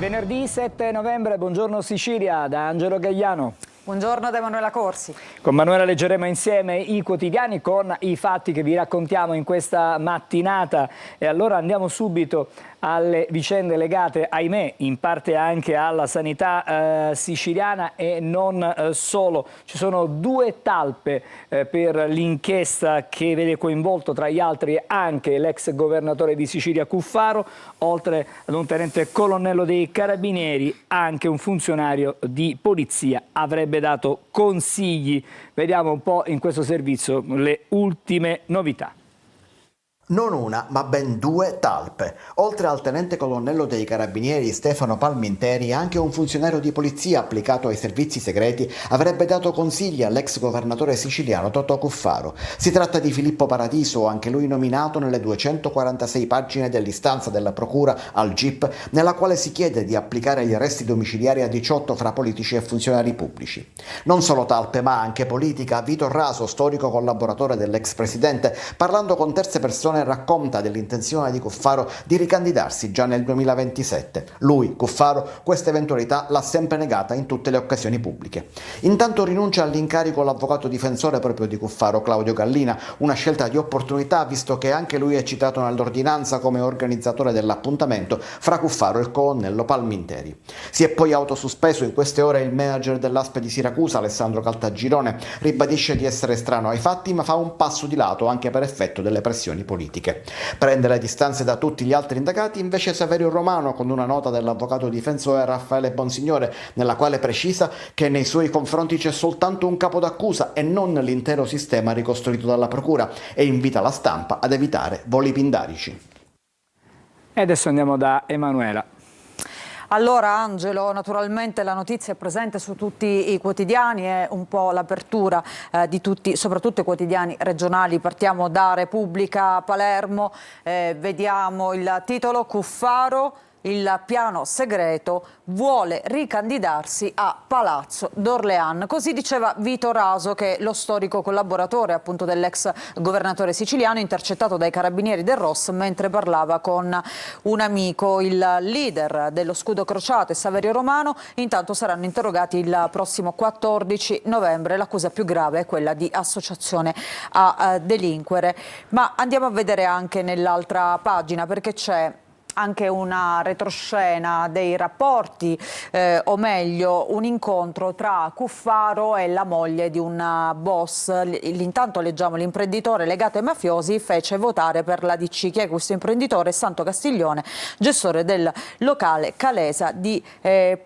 venerdì 7 novembre, buongiorno Sicilia, da Angelo Gagliano. Buongiorno da Emanuela Corsi. Con Manuela leggeremo insieme i quotidiani con i fatti che vi raccontiamo in questa mattinata. E allora andiamo subito alle vicende legate, ahimè, in parte anche alla sanità siciliana e non solo. Ci sono due talpe per l'inchiesta che vede coinvolto tra gli altri anche l'ex governatore di Sicilia Cuffaro, oltre ad un tenente colonnello dei Carabinieri, anche un funzionario di polizia avrebbe dato consigli. Vediamo un po' in questo servizio le ultime novità. Non una, ma ben due talpe. Oltre al tenente colonnello dei Carabinieri Stefano Palminteri, anche un funzionario di polizia applicato ai servizi segreti avrebbe dato consigli all'ex governatore siciliano Totò Cuffaro. Si tratta di Filippo Paradiso, anche lui nominato nelle 246 pagine dell'istanza della procura al GIP, nella quale si chiede di applicare gli arresti domiciliari a 18 fra politici e funzionari pubblici. Non solo talpe, ma anche politica. Vito Raso, storico collaboratore dell'ex presidente, parlando con terze persone racconta dell'intenzione di Cuffaro di ricandidarsi già nel 2027. Lui, Cuffaro, questa eventualità l'ha sempre negata in tutte le occasioni pubbliche. Intanto rinuncia all'incarico l'avvocato difensore proprio di Cuffaro, Claudio Gallina, una scelta di opportunità visto che anche lui è citato nell'ordinanza come organizzatore dell'appuntamento fra Cuffaro e il colonnello Palminteri. Si è poi autosospeso in queste ore il manager dell'ASP di Siracusa, Alessandro Caltagirone, ribadisce di essere estraneo ai fatti ma fa un passo di lato anche per effetto delle pressioni politiche. Prende le distanze da tutti gli altri indagati invece Saverio Romano con una nota dell'avvocato difensore Raffaele Bonsignore nella quale precisa che nei suoi confronti c'è soltanto un capo d'accusa e non l'intero sistema ricostruito dalla procura e invita la stampa ad evitare voli pindarici. E adesso andiamo da Emanuela. Allora Angelo, naturalmente la notizia è presente su tutti i quotidiani, è un po' l'apertura di tutti, soprattutto i quotidiani regionali. Partiamo da Repubblica Palermo, vediamo il titolo: Cuffaro, il piano segreto, vuole ricandidarsi a Palazzo d'Orléans. Così diceva Vito Raso, che è lo storico collaboratore appunto dell'ex governatore siciliano, intercettato dai carabinieri del ROS mentre parlava con un amico. Il leader dello Scudo Crociato e Saverio Romano intanto saranno interrogati il prossimo 14 novembre. L'accusa più grave è quella di associazione a delinquere. Ma andiamo a vedere anche nell'altra pagina, perché c'è anche una retroscena dei rapporti, o meglio un incontro tra Cuffaro e la moglie di un boss. Intanto leggiamo: l'imprenditore legato ai mafiosi fece votare per la DC. Chi è questo imprenditore? Santo Castiglione, gestore del locale Calesa di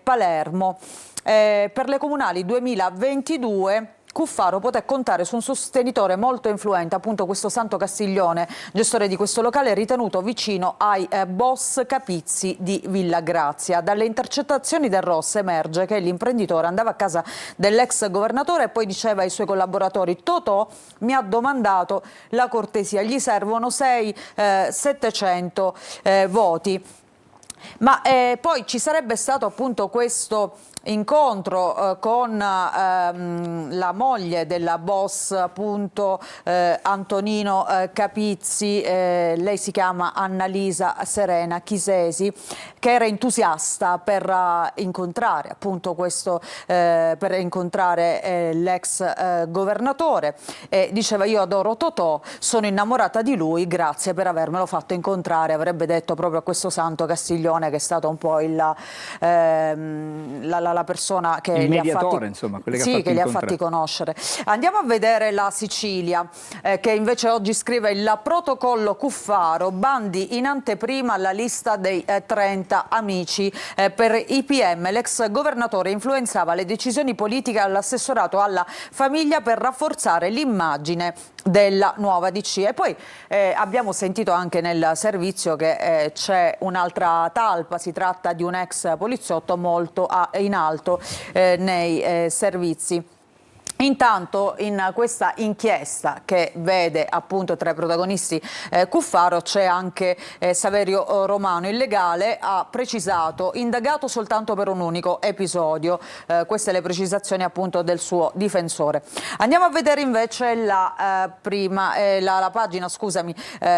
Palermo. Per le comunali 2022 Cuffaro poté contare su un sostenitore molto influente, appunto questo Santo Castiglione, gestore di questo locale ritenuto vicino ai boss Capizzi di Villa Grazia. Dalle intercettazioni del ROS emerge che l'imprenditore andava a casa dell'ex governatore e poi diceva ai suoi collaboratori: Totò mi ha domandato la cortesia, gli servono 700 voti. Ma poi ci sarebbe stato appunto questo incontro con la moglie della boss, appunto Antonino Capizzi, lei si chiama Annalisa Serena Chisesi, che era entusiasta per incontrare appunto questo l'ex governatore, e diceva: io adoro Totò, sono innamorata di lui, grazie per avermelo fatto incontrare. Avrebbe detto proprio a questo Santo Castiglione, che è stato un po' la persona che il li mediatore, ha fatti, insomma, quelli sì, che li ha incontrare. fatti conoscere. Andiamo a vedere la Sicilia, che invece oggi scrive: il protocollo Cuffaro, bandi in anteprima alla lista dei 30 amici per i PM. L'ex governatore influenzava le decisioni politiche all'assessorato alla famiglia per rafforzare l'immagine della nuova DC. E poi abbiamo sentito anche nel servizio che c'è un'altra talpa. Si tratta di un ex poliziotto molto in alto nei servizi. Intanto in questa inchiesta che vede appunto tra i protagonisti Cuffaro c'è anche Saverio Romano. Il legale ha precisato indagato soltanto per un unico episodio, queste le precisazioni appunto del suo difensore. Andiamo a vedere invece la pagina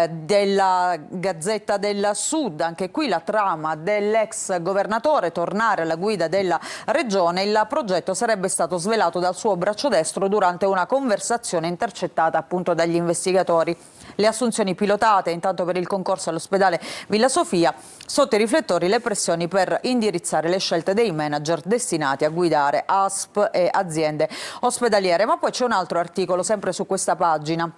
della Gazzetta del Sud. Anche qui la trama dell'ex governatore tornare alla guida della regione. Il progetto sarebbe stato svelato dal suo braccio destro durante una conversazione intercettata appunto dagli investigatori. Le assunzioni pilotate intanto per il concorso all'ospedale Villa Sofia, sotto i riflettori le pressioni per indirizzare le scelte dei manager destinati a guidare ASP e aziende ospedaliere. Ma poi c'è un altro articolo sempre su questa pagina.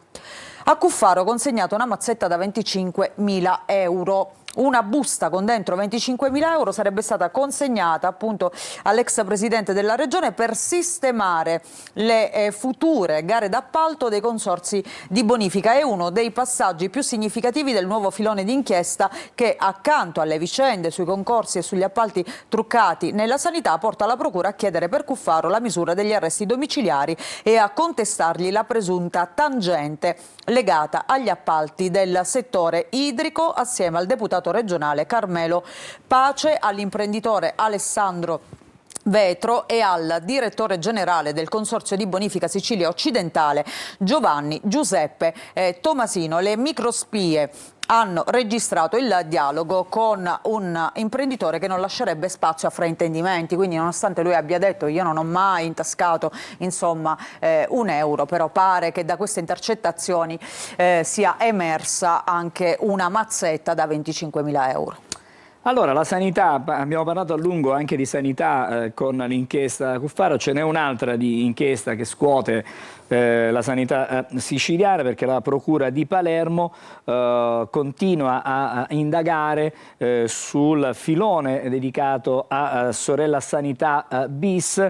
A Cuffaro consegnato una mazzetta da 25.000 euro. Una busta con dentro 25.000 euro sarebbe stata consegnata appunto all'ex presidente della regione per sistemare le future gare d'appalto dei consorzi di bonifica. È uno dei passaggi più significativi del nuovo filone d'inchiesta che, accanto alle vicende sui concorsi e sugli appalti truccati nella sanità, porta la procura a chiedere per Cuffaro la misura degli arresti domiciliari e a contestargli la presunta tangente legata agli appalti del settore idrico assieme al deputato regionale Carmelo Pace, all'imprenditore Alessandro Vetro e al direttore generale del Consorzio di Bonifica Sicilia Occidentale Giovanni Giuseppe Tomasino. Le microspie hanno registrato il dialogo con un imprenditore che non lascerebbe spazio a fraintendimenti, quindi nonostante lui abbia detto io non ho mai intascato insomma un euro, però pare che da queste intercettazioni sia emersa anche una mazzetta da 25.000 euro. Allora, la sanità, abbiamo parlato a lungo anche di sanità con l'inchiesta Cuffaro, ce n'è un'altra di inchiesta che scuote la sanità siciliana, perché la Procura di Palermo continua a indagare sul filone dedicato a Sorella Sanità bis.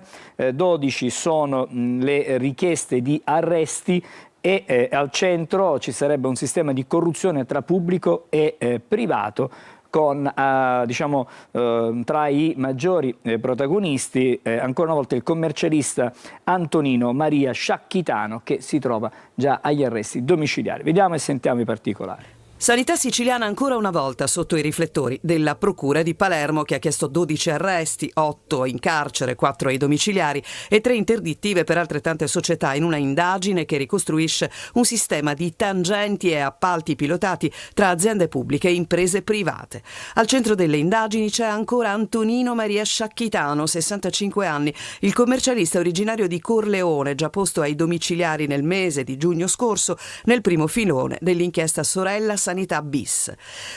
12 sono le richieste di arresti e al centro ci sarebbe un sistema di corruzione tra pubblico e privato, con tra i maggiori protagonisti ancora una volta il commercialista Antonino Maria Sciacchitano, che si trova già agli arresti domiciliari. Vediamo e sentiamo i particolari. Sanità siciliana ancora una volta sotto i riflettori della Procura di Palermo, che ha chiesto 12 arresti, 8 in carcere, 4 ai domiciliari e 3 interdittive per altrettante società, in una indagine che ricostruisce un sistema di tangenti e appalti pilotati tra aziende pubbliche e imprese private. Al centro delle indagini c'è ancora Antonino Maria Sciacchitano, 65 anni, il commercialista originario di Corleone, già posto ai domiciliari nel mese di giugno scorso nel primo filone dell'inchiesta Sorella Sanità bis.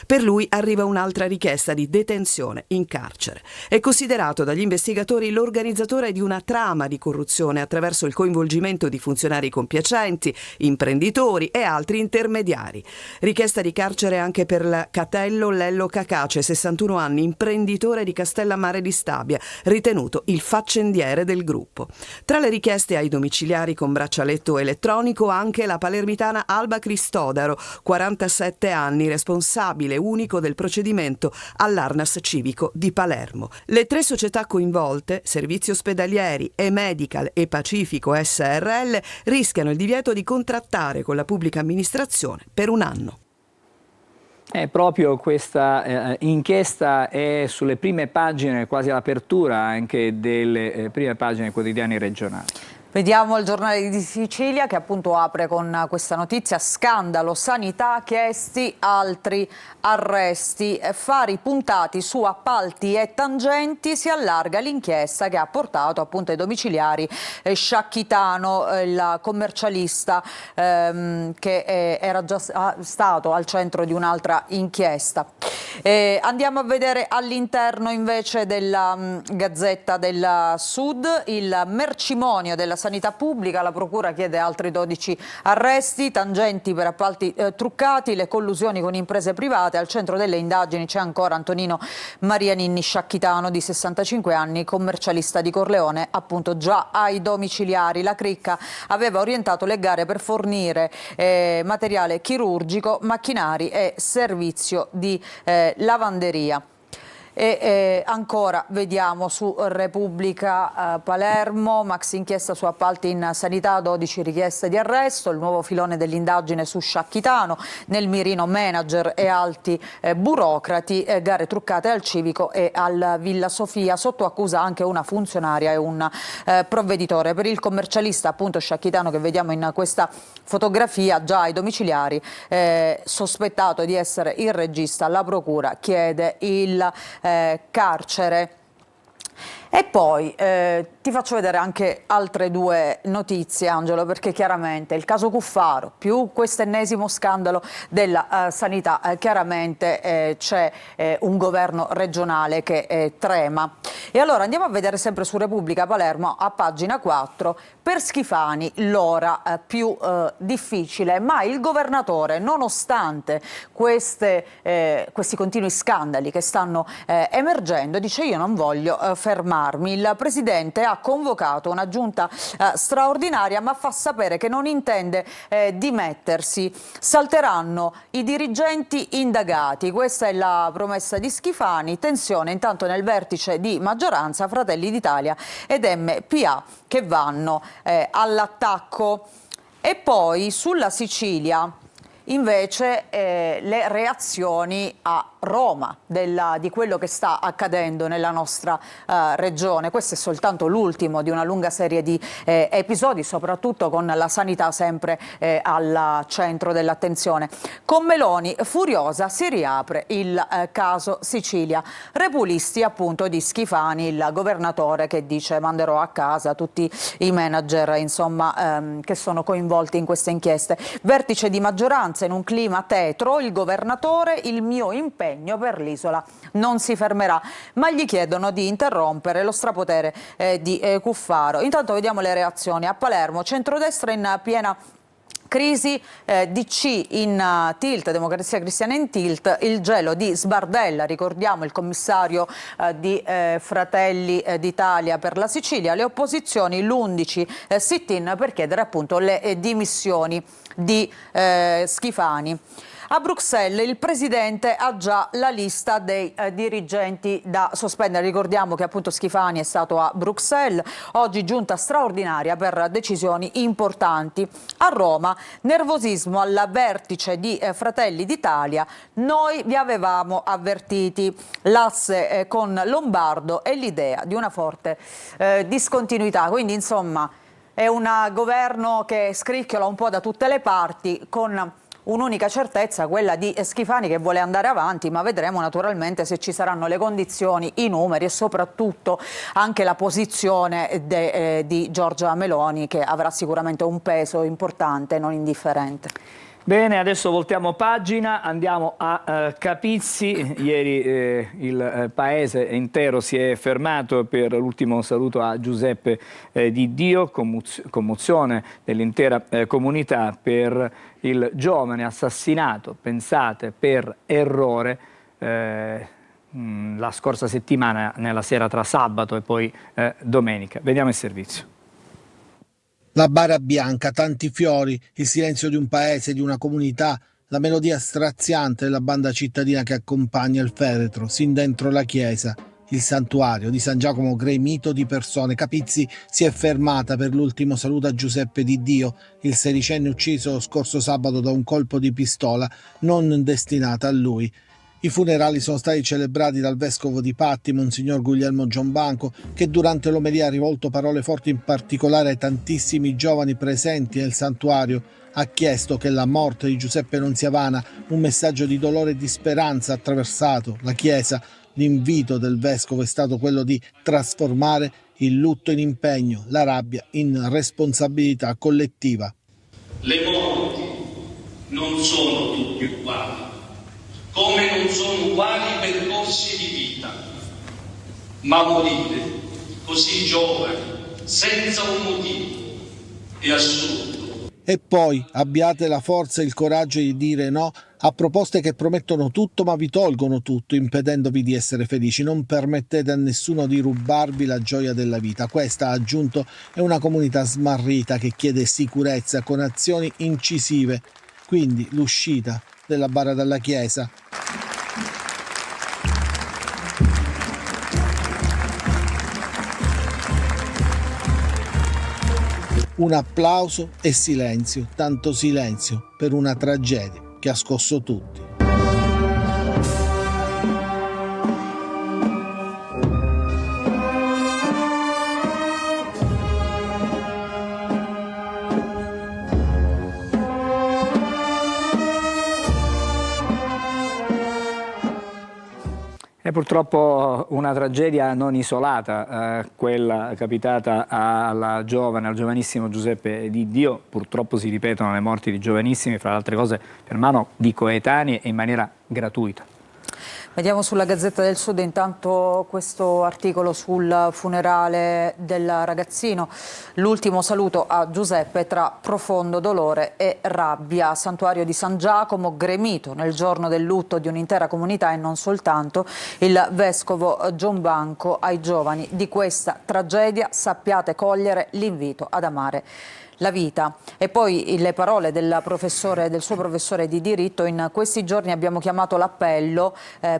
Per lui arriva un'altra richiesta di detenzione in carcere. È considerato dagli investigatori l'organizzatore di una trama di corruzione attraverso il coinvolgimento di funzionari compiacenti, imprenditori e altri intermediari. Richiesta di carcere anche per Catello Lello Cacace, 61 anni, imprenditore di Castellammare di Stabia, ritenuto il faccendiere del gruppo. Tra le richieste ai domiciliari con braccialetto elettronico anche la palermitana Alba Cristodaro, 47 anni, responsabile unico del procedimento all'Arnas Civico di Palermo. Le 3 società coinvolte, Servizi Ospedalieri, E-Medical e Pacifico SRL, rischiano il divieto di contrattare con la pubblica amministrazione per un anno. Proprio questa inchiesta è sulle prime pagine, quasi all'apertura anche delle prime pagine dei quotidiani regionali. Vediamo il Giornale di Sicilia che appunto apre con questa notizia: scandalo sanità, chiesti altri arresti, fari puntati su appalti e tangenti, si allarga l'inchiesta che ha portato appunto ai domiciliari Sciacchitano, il commercialista che era già stato al centro di un'altra inchiesta. Andiamo a vedere all'interno invece della Gazzetta del Sud il mercimonio della sanità pubblica. La procura chiede altri 12 arresti, tangenti per appalti truccati, le collusioni con imprese private. Al centro delle indagini c'è ancora Antonino Maria Ninni Sciacchitano, di 65 anni, commercialista di Corleone, appunto già ai domiciliari. La cricca aveva orientato le gare per fornire materiale chirurgico, macchinari e servizio di lavanderia. E ancora vediamo su Repubblica Palermo, maxi inchiesta su appalti in sanità, 12 richieste di arresto, il nuovo filone dell'indagine su Sciacchitano, nel mirino manager e alti burocrati, gare truccate al Civico e al Villa Sofia, sotto accusa anche una funzionaria e un provveditore. Per il commercialista appunto Sciacchitano che vediamo in questa fotografia già ai domiciliari, sospettato di essere il regista, la procura chiede il carcere. E poi ti faccio vedere anche altre due notizie, Angelo, perché chiaramente il caso Cuffaro più questo ennesimo scandalo della sanità, chiaramente c'è un governo regionale che trema. E allora andiamo a vedere sempre su Repubblica Palermo, a pagina 4, per Schifani l'ora più difficile, ma il governatore, nonostante questi continui scandali che stanno emergendo, dice: io non voglio fermarmi. Il Presidente ha convocato una giunta straordinaria, ma fa sapere che non intende dimettersi. Salteranno i dirigenti indagati. Questa è la promessa di Schifani. Tensione intanto nel vertice di maggioranza, Fratelli d'Italia ed MPA che vanno all'attacco. E poi sulla Sicilia invece le reazioni a Roma di quello che sta accadendo nella nostra regione. Questo è soltanto l'ultimo di una lunga serie di episodi, soprattutto con la sanità sempre al centro dell'attenzione. Con Meloni furiosa si riapre il caso Sicilia. Repulisti appunto di Schifani, il governatore che dice: manderò a casa tutti i manager insomma che sono coinvolti in queste inchieste. Vertice di maggioranza in un clima tetro, il governatore: il mio impegno per l'isola non si fermerà, ma gli chiedono di interrompere lo strapotere di Cuffaro. Intanto vediamo le reazioni a Palermo, centrodestra in piena crisi, DC in tilt, Democrazia Cristiana in tilt, il gelo di Sbardella, ricordiamo il commissario di Fratelli d'Italia per la Sicilia, le opposizioni, l'11 sit-in per chiedere appunto le dimissioni di Schifani. A Bruxelles il Presidente ha già la lista dei dirigenti da sospendere. Ricordiamo che appunto Schifani è stato a Bruxelles, oggi giunta straordinaria per decisioni importanti. A Roma, nervosismo al vertice di Fratelli d'Italia. Noi vi avevamo avvertiti, l'asse con Lombardo e l'idea di una forte discontinuità. Quindi insomma è un governo che scricchiola un po' da tutte le parti, con un'unica certezza, quella di Schifani che vuole andare avanti, ma vedremo naturalmente se ci saranno le condizioni, i numeri e soprattutto anche la posizione di Giorgia Meloni, che avrà sicuramente un peso importante, non indifferente. Bene, adesso voltiamo pagina, andiamo a Capizzi. Ieri il paese intero si è fermato per l'ultimo saluto a Giuseppe Di Dio, commozione dell'intera comunità per il giovane assassinato, pensate, per errore la scorsa settimana, nella sera tra sabato e poi domenica. Vediamo il servizio. La bara bianca, tanti fiori, il silenzio di un paese, di una comunità, la melodia straziante della banda cittadina che accompagna il feretro, sin dentro la chiesa, il santuario di San Giacomo gremito di persone. Capizzi si è fermata per l'ultimo saluto a Giuseppe Di Dio, il sedicenne ucciso scorso sabato da un colpo di pistola non destinata a lui. I funerali sono stati celebrati dal vescovo di Patti, Monsignor Guglielmo Giombanco, che durante l'omelia ha rivolto parole forti in particolare ai tantissimi giovani presenti nel santuario. Ha chiesto che la morte di Giuseppe non sia vana, un messaggio di dolore e di speranza ha attraversato la Chiesa. L'invito del vescovo è stato quello di trasformare il lutto in impegno, la rabbia in responsabilità collettiva. Le morti non sono tutte uguali, come non sono uguali i percorsi di vita, ma morire così giovani, senza un motivo, è assurdo. E poi abbiate la forza e il coraggio di dire no a proposte che promettono tutto ma vi tolgono tutto, impedendovi di essere felici. Non permettete a nessuno di rubarvi la gioia della vita. Questa, ha aggiunto, è una comunità smarrita che chiede sicurezza con azioni incisive. Quindi l'uscita della bara dalla chiesa. Un applauso e silenzio, tanto silenzio per una tragedia che ha scosso tutti. È purtroppo una tragedia non isolata, quella capitata al giovanissimo Giuseppe Di Dio. Purtroppo si ripetono le morti di giovanissimi, fra le altre cose per mano di coetanei e in maniera gratuita. Vediamo sulla Gazzetta del Sud intanto questo articolo sul funerale del ragazzino. L'ultimo saluto a Giuseppe tra profondo dolore e rabbia. Santuario di San Giacomo, gremito nel giorno del lutto di un'intera comunità e non soltanto. Il vescovo Giombanco ai giovani di questa tragedia: sappiate cogliere l'invito ad amare la vita. E poi le parole del suo professore di diritto: in questi giorni abbiamo chiamato l'appello,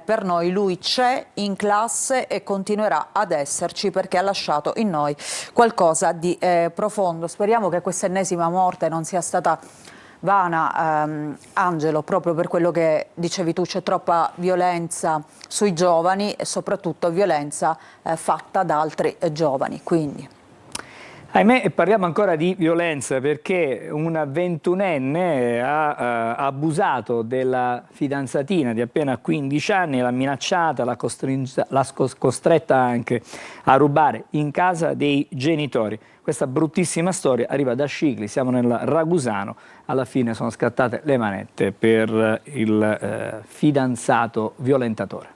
per noi lui c'è in classe e continuerà ad esserci perché ha lasciato in noi qualcosa di profondo. Speriamo che questa ennesima morte non sia stata vana, Angelo, proprio per quello che dicevi tu, c'è troppa violenza sui giovani e soprattutto violenza fatta da altri giovani. Quindi ahimè, parliamo ancora di violenza perché una 21enne ha abusato della fidanzatina di appena 15 anni, l'ha minacciata, l'ha costretta anche a rubare in casa dei genitori. Questa bruttissima storia arriva da Scicli, siamo nel Ragusano, alla fine sono scattate le manette per il fidanzato violentatore.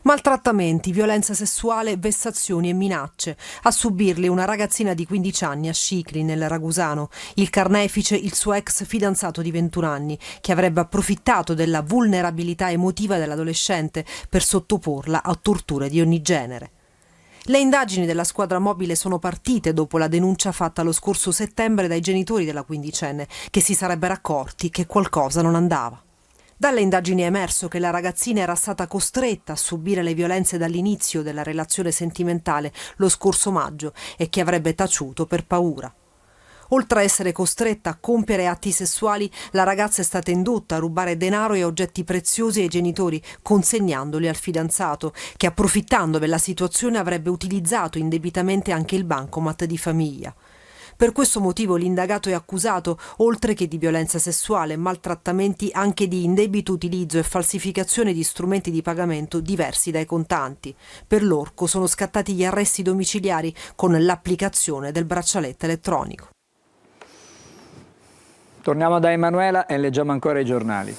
Maltrattamenti, violenza sessuale, vessazioni e minacce. A subirli una ragazzina di 15 anni a Scicli, nel Ragusano. Il carnefice, il suo ex fidanzato di 21 anni, che avrebbe approfittato della vulnerabilità emotiva dell'adolescente per sottoporla a torture di ogni genere. Le indagini della squadra mobile sono partite dopo la denuncia fatta lo scorso settembre dai genitori della quindicenne, che si sarebbero accorti che qualcosa non andava. Dalle indagini è emerso che la ragazzina era stata costretta a subire le violenze dall'inizio della relazione sentimentale lo scorso maggio e che avrebbe taciuto per paura. Oltre a essere costretta a compiere atti sessuali, la ragazza è stata indotta a rubare denaro e oggetti preziosi ai genitori, consegnandoli al fidanzato, che approfittando della situazione avrebbe utilizzato indebitamente anche il bancomat di famiglia. Per questo motivo l'indagato è accusato, oltre che di violenza sessuale, maltrattamenti, anche di indebito utilizzo e falsificazione di strumenti di pagamento diversi dai contanti. Per l'orco sono scattati gli arresti domiciliari con l'applicazione del braccialetto elettronico. Torniamo da Emanuela e leggiamo ancora i giornali.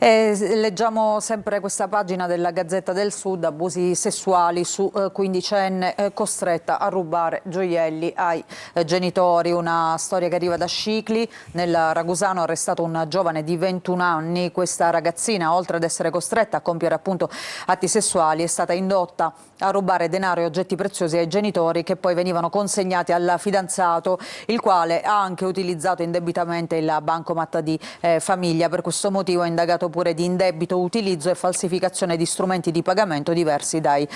Leggiamo sempre questa pagina della Gazzetta del Sud: abusi sessuali su quindicenne costretta a rubare gioielli ai genitori. Una storia che arriva da Scicli, nel Ragusano, arrestato un giovane di 21 anni. Questa ragazzina, oltre ad essere costretta a compiere appunto atti sessuali, è stata indotta a rubare denaro e oggetti preziosi ai genitori, che poi venivano consegnati al fidanzato, il quale ha anche utilizzato indebitamente il bancomat di famiglia. Per questo motivo è indagato pure di indebito utilizzo e falsificazione di strumenti di pagamento diversi dai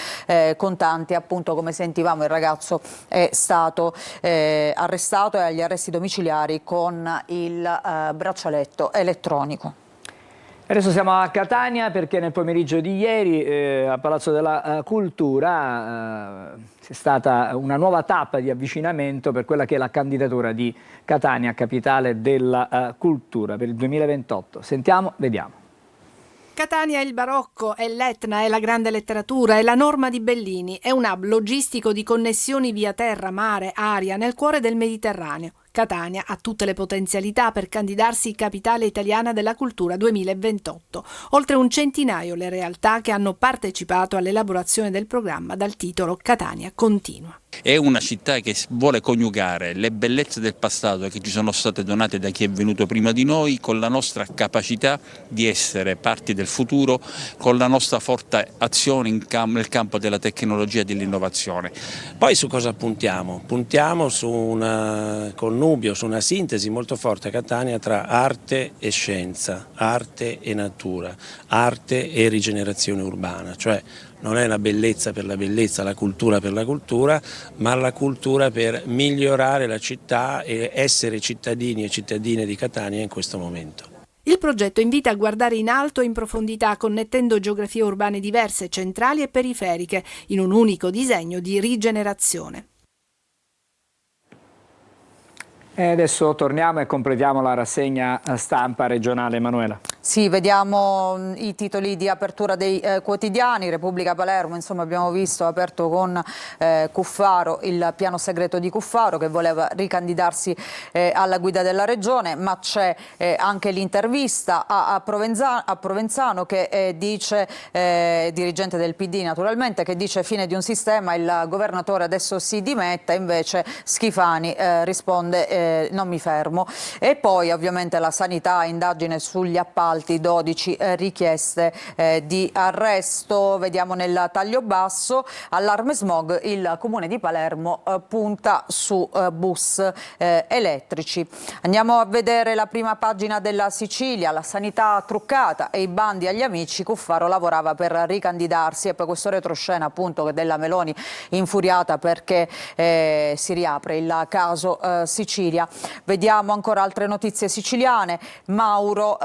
contanti. Appunto, come sentivamo, il ragazzo è stato arrestato e agli arresti domiciliari con il braccialetto elettronico. Adesso siamo a Catania perché nel pomeriggio di ieri a Palazzo della Cultura c'è stata una nuova tappa di avvicinamento per quella che è la candidatura di Catania, capitale della cultura, per il 2028. Sentiamo, vediamo. Catania è il barocco, è l'Etna, è la grande letteratura, è la Norma di Bellini, è un hub logistico di connessioni via terra, mare, aria, nel cuore del Mediterraneo. Catania ha tutte le potenzialità per candidarsi capitale italiana della cultura 2028. Oltre un centinaio le realtà che hanno partecipato all'elaborazione del programma dal titolo Catania Continua. È una città che vuole coniugare le bellezze del passato che ci sono state donate da chi è venuto prima di noi con la nostra capacità di essere parti del futuro, con la nostra forte azione nel campo della tecnologia e dell'innovazione. Poi su cosa puntiamo? Puntiamo con connubio, su una sintesi molto forte a Catania tra arte e scienza, arte e natura, arte e rigenerazione urbana, cioè non è la bellezza per la cultura per la cultura, ma la cultura per migliorare la città e essere cittadini e cittadine di Catania in questo momento. Il progetto invita a guardare in alto e in profondità, connettendo geografie urbane diverse, centrali e periferiche, in un unico disegno di rigenerazione. E adesso torniamo e completiamo la rassegna stampa regionale. Emanuela. Sì, vediamo i titoli di apertura dei quotidiani. Repubblica Palermo, insomma, abbiamo visto, aperto con Cuffaro, il piano segreto di Cuffaro che voleva ricandidarsi alla guida della regione, ma c'è anche l'intervista a Provenzano che dice, dirigente del PD naturalmente, che dice fine di un sistema, il governatore adesso si dimetta, invece Schifani risponde non mi fermo. E poi ovviamente la sanità, indagine sugli appalti, 12 richieste di arresto. Vediamo nel taglio basso, allarme smog, il comune di Palermo punta su bus elettrici. Andiamo a vedere la prima pagina della Sicilia, la sanità truccata e i bandi agli amici. Cuffaro lavorava per ricandidarsi, e poi questo retroscena appunto della Meloni infuriata perché si riapre il caso Sicilia. Vediamo ancora altre notizie siciliane. Mauro,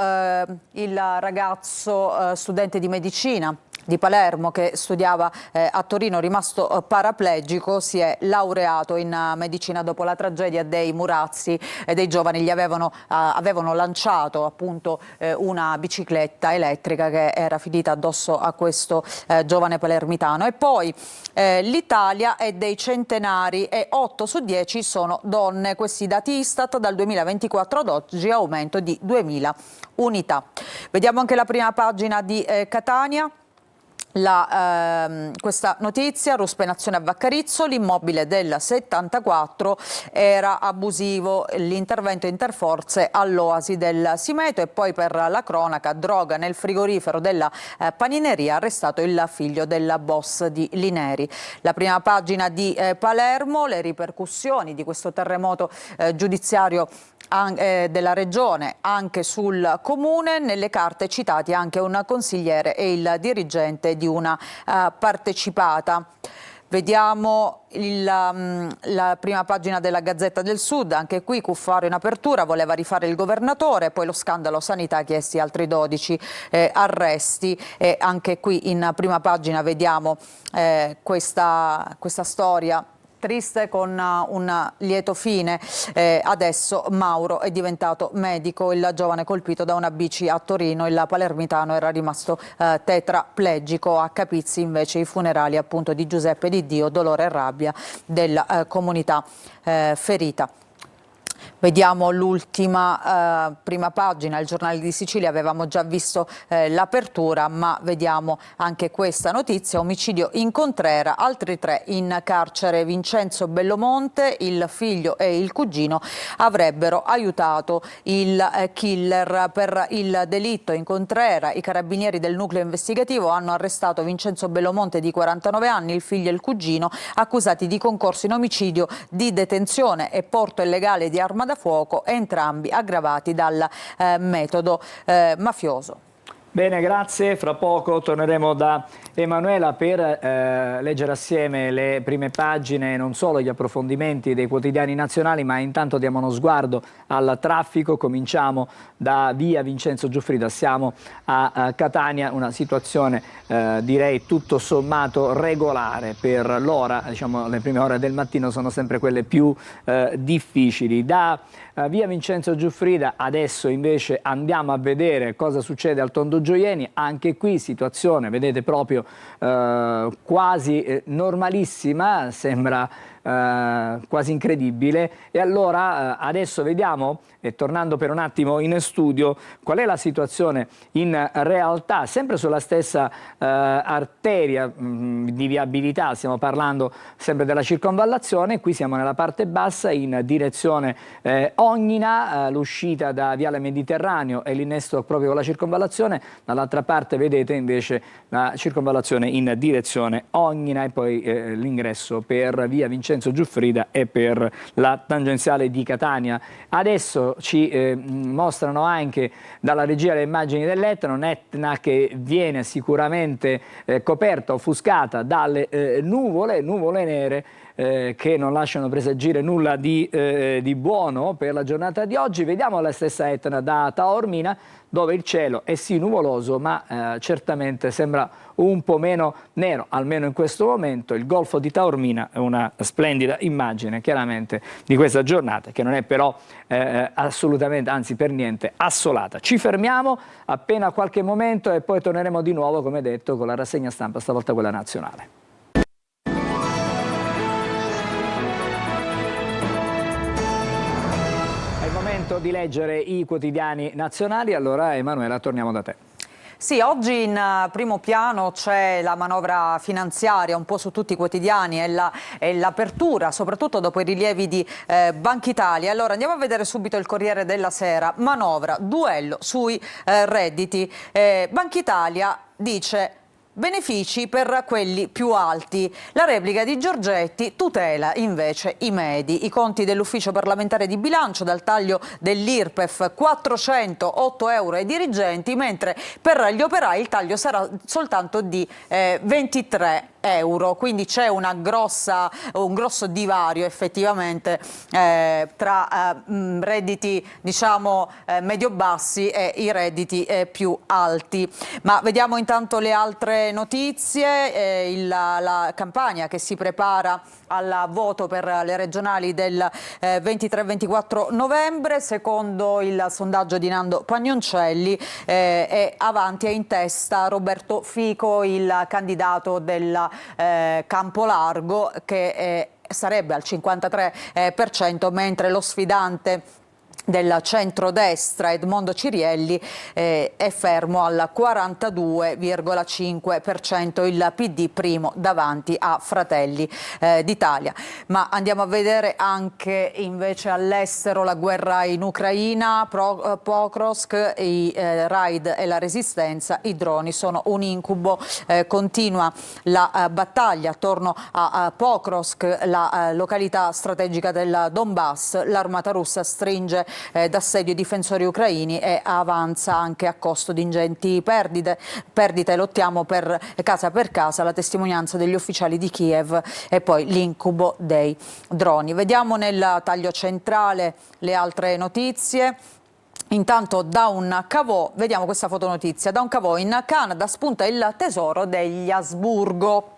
il ragazzo studente di medicina di Palermo che studiava a Torino, rimasto paraplegico, si è laureato in medicina dopo la tragedia dei Murazzi. Dei giovani gli avevano lanciato appunto una bicicletta elettrica che era finita addosso a questo giovane palermitano. E poi l'Italia è dei centenari e 8 su 10 sono donne. Questi dati Istat dal 2024 ad oggi, aumento di 2000 unità. Vediamo anche la prima pagina di Catania. Questa notizia, ruspa in azione a Vaccarizzo, l'immobile del 74 era abusivo, l'intervento interforze all'Oasi del Simeto. E poi per la cronaca, droga nel frigorifero della panineria, arrestato il figlio del boss di Lineri. La prima pagina di Palermo, le ripercussioni di questo terremoto giudiziario della regione anche sul comune. Nelle carte citati anche un consigliere e il dirigente di una partecipata. Vediamo la prima pagina della Gazzetta del Sud, anche qui Cuffaro in apertura, voleva rifare il governatore, poi lo scandalo sanità, chiesti altri 12 arresti. E anche qui in prima pagina vediamo questa storia triste con un lieto fine. Adesso Mauro è diventato medico, il giovane colpito da una bici a Torino, il palermitano era rimasto tetraplegico. A Capizzi invece i funerali appunto di Giuseppe Di Dio, dolore e rabbia della comunità ferita. Vediamo l'ultima prima pagina, il Giornale di Sicilia, avevamo già visto l'apertura, ma vediamo anche questa notizia, omicidio in Contrera, altri 3 in carcere. Vincenzo Bellomonte, il figlio e il cugino avrebbero aiutato il killer per il delitto. In Contrera i carabinieri del nucleo investigativo hanno arrestato Vincenzo Bellomonte di 49 anni, il figlio e il cugino, accusati di concorso in omicidio, di detenzione e porto illegale di arma da fuoco, entrambi aggravati dal metodo mafioso. Bene, grazie. Fra poco torneremo da Emanuela per leggere assieme le prime pagine, non solo gli approfondimenti dei quotidiani nazionali, ma intanto diamo uno sguardo al traffico. Cominciamo da via Vincenzo Giuffrida, siamo a Catania, una situazione direi tutto sommato regolare per l'ora. Diciamo, le prime ore del mattino sono sempre quelle più difficili. Da via Vincenzo Giuffrida adesso invece andiamo a vedere cosa succede al Tondo Gioieni. Anche qui situazione, vedete, proprio quasi normalissima, sembra quasi incredibile. E allora adesso vediamo, e tornando per un attimo in studio, qual è la situazione in realtà, sempre sulla stessa arteria di viabilità. Stiamo parlando sempre della circonvallazione. Qui siamo nella parte bassa in direzione Ognina, l'uscita da Viale Mediterraneo e l'innesto proprio con la circonvallazione. Dall'altra parte vedete invece la circonvallazione in direzione Ognina e poi l'ingresso per via Vincenzo Lorenzo Giuffrida e per la tangenziale di Catania. Adesso ci mostrano anche dalla regia le immagini dell'Etna, un'Etna che viene sicuramente coperta, offuscata dalle nuvole nere, che non lasciano presagire nulla di buono per la giornata di oggi. Vediamo la stessa Etna da Taormina, dove il cielo è sì nuvoloso, ma certamente sembra un po' meno nero, almeno in questo momento. Il golfo di Taormina è una splendida immagine, chiaramente, di questa giornata, che non è però assolutamente, anzi per niente, assolata. Ci fermiamo appena qualche momento e poi torneremo di nuovo, come detto, con la rassegna stampa, stavolta quella nazionale. Di leggere i quotidiani nazionali. Allora Emanuela, torniamo da te. Sì, oggi in primo piano c'è la manovra finanziaria un po' su tutti i quotidiani e l'apertura, soprattutto dopo i rilievi di Banca Italia. Allora andiamo a vedere subito il Corriere della Sera. Manovra, duello sui redditi. Banca Italia dice: benefici per quelli più alti. La replica di Giorgetti tutela invece i medi. I conti dell'ufficio parlamentare di bilancio dal taglio dell'IRPEF, 408 euro ai dirigenti, mentre per gli operai il taglio sarà soltanto di 23 euro. Quindi c'è un grosso divario effettivamente tra redditi diciamo medio-bassi e i redditi più alti. Ma vediamo intanto le altre notizie. La campagna che si prepara al voto per le regionali del 23-24 novembre, secondo il sondaggio di Nando Pagnoncelli è avanti e in testa Roberto Fico, il candidato del Campolargo, che sarebbe al 53%, mentre lo sfidante del centrodestra Edmondo Cirielli è fermo al 42,5%, il PD primo davanti a Fratelli d'Italia. Ma andiamo a vedere anche invece all'estero la guerra in Ucraina, Pokrovsk, i raid e la resistenza, i droni sono un incubo, continua la battaglia attorno a Pokrovsk, la località strategica del Donbass. L'armata russa stringe d'assedio i difensori ucraini e avanza anche a costo di ingenti perdite. Lottiamo per casa, la testimonianza degli ufficiali di Kiev e poi l'incubo dei droni. Vediamo nel taglio centrale le altre notizie. Intanto da un cavò, vediamo questa fotonotizia, da un cavò in Canada spunta il tesoro degli Asburgo.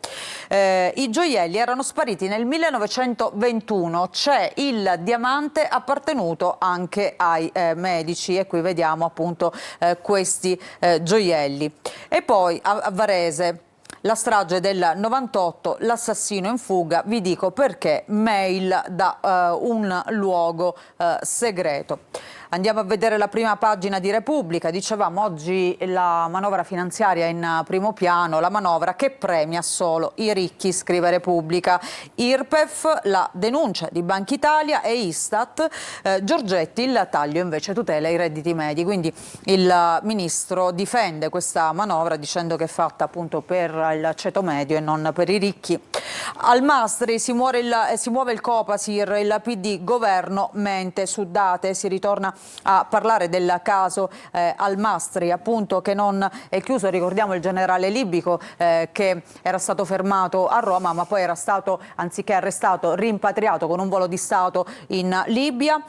I gioielli erano spariti nel 1921, c'è il diamante appartenuto anche ai medici e qui vediamo appunto questi gioielli. E poi a Varese, la strage del 98, l'assassino in fuga, vi dico perché, mail da un luogo segreto. Andiamo a vedere la prima pagina di Repubblica. Dicevamo oggi la manovra finanziaria in primo piano, la manovra che premia solo i ricchi, scrive Repubblica. IRPEF, la denuncia di Banca Italia e Istat. Giorgetti, il taglio invece tutela i redditi medi. Quindi il ministro difende questa manovra dicendo che è fatta appunto per il ceto medio e non per i ricchi. Al Mastri si muove il Copasir, il PD governo mente su date, si ritorna a parlare del caso Al Mastri, appunto, che non è chiuso. Ricordiamo il generale libico che era stato fermato a Roma ma poi era stato, anziché arrestato, rimpatriato con un volo di Stato in Libia.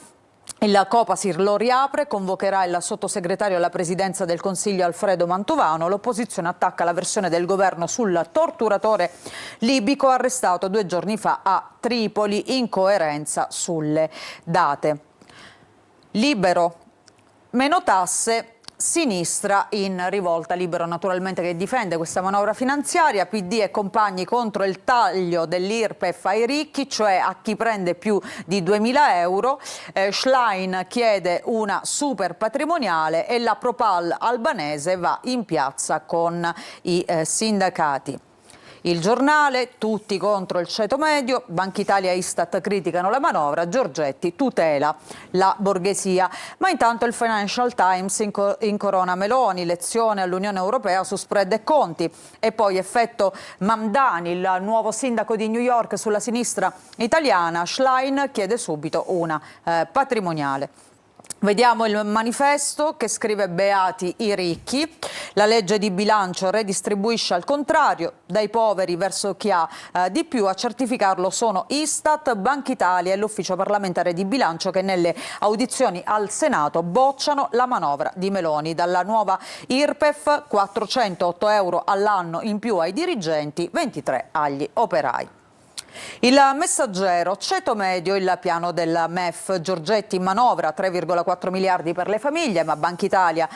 Il Copasir lo riapre, convocherà il sottosegretario alla presidenza del Consiglio Alfredo Mantovano. L'opposizione attacca la versione del governo sul torturatore libico arrestato 2 giorni fa a Tripoli, incoerenza sulle date. Libero, meno tasse, sinistra in rivolta. Libero naturalmente che difende questa manovra finanziaria, PD e compagni contro il taglio dell'IRPEF ai ricchi, cioè a chi prende più di 2.000 euro. Schlein chiede una super patrimoniale e la Propal albanese va in piazza con i sindacati. Il Giornale, tutti contro il ceto medio, Banca Italia e Istat criticano la manovra, Giorgetti tutela la borghesia. Ma intanto il Financial Times incorona Meloni, lezione all'Unione Europea su spread e conti. E poi effetto Mamdani, il nuovo sindaco di New York sulla sinistra italiana, Schlein chiede subito una patrimoniale. Vediamo il Manifesto che scrive beati i ricchi, la legge di bilancio redistribuisce al contrario, dai poveri verso chi ha di più, a certificarlo sono Istat, Banca Italia e l'Ufficio parlamentare di bilancio che nelle audizioni al Senato bocciano la manovra di Meloni. Dalla nuova IRPEF 408 euro all'anno in più ai dirigenti, 23 agli operai. Il Messaggero, ceto medio, il piano del MEF, Giorgetti manovra 3,4 miliardi per le famiglie, ma Banca Italia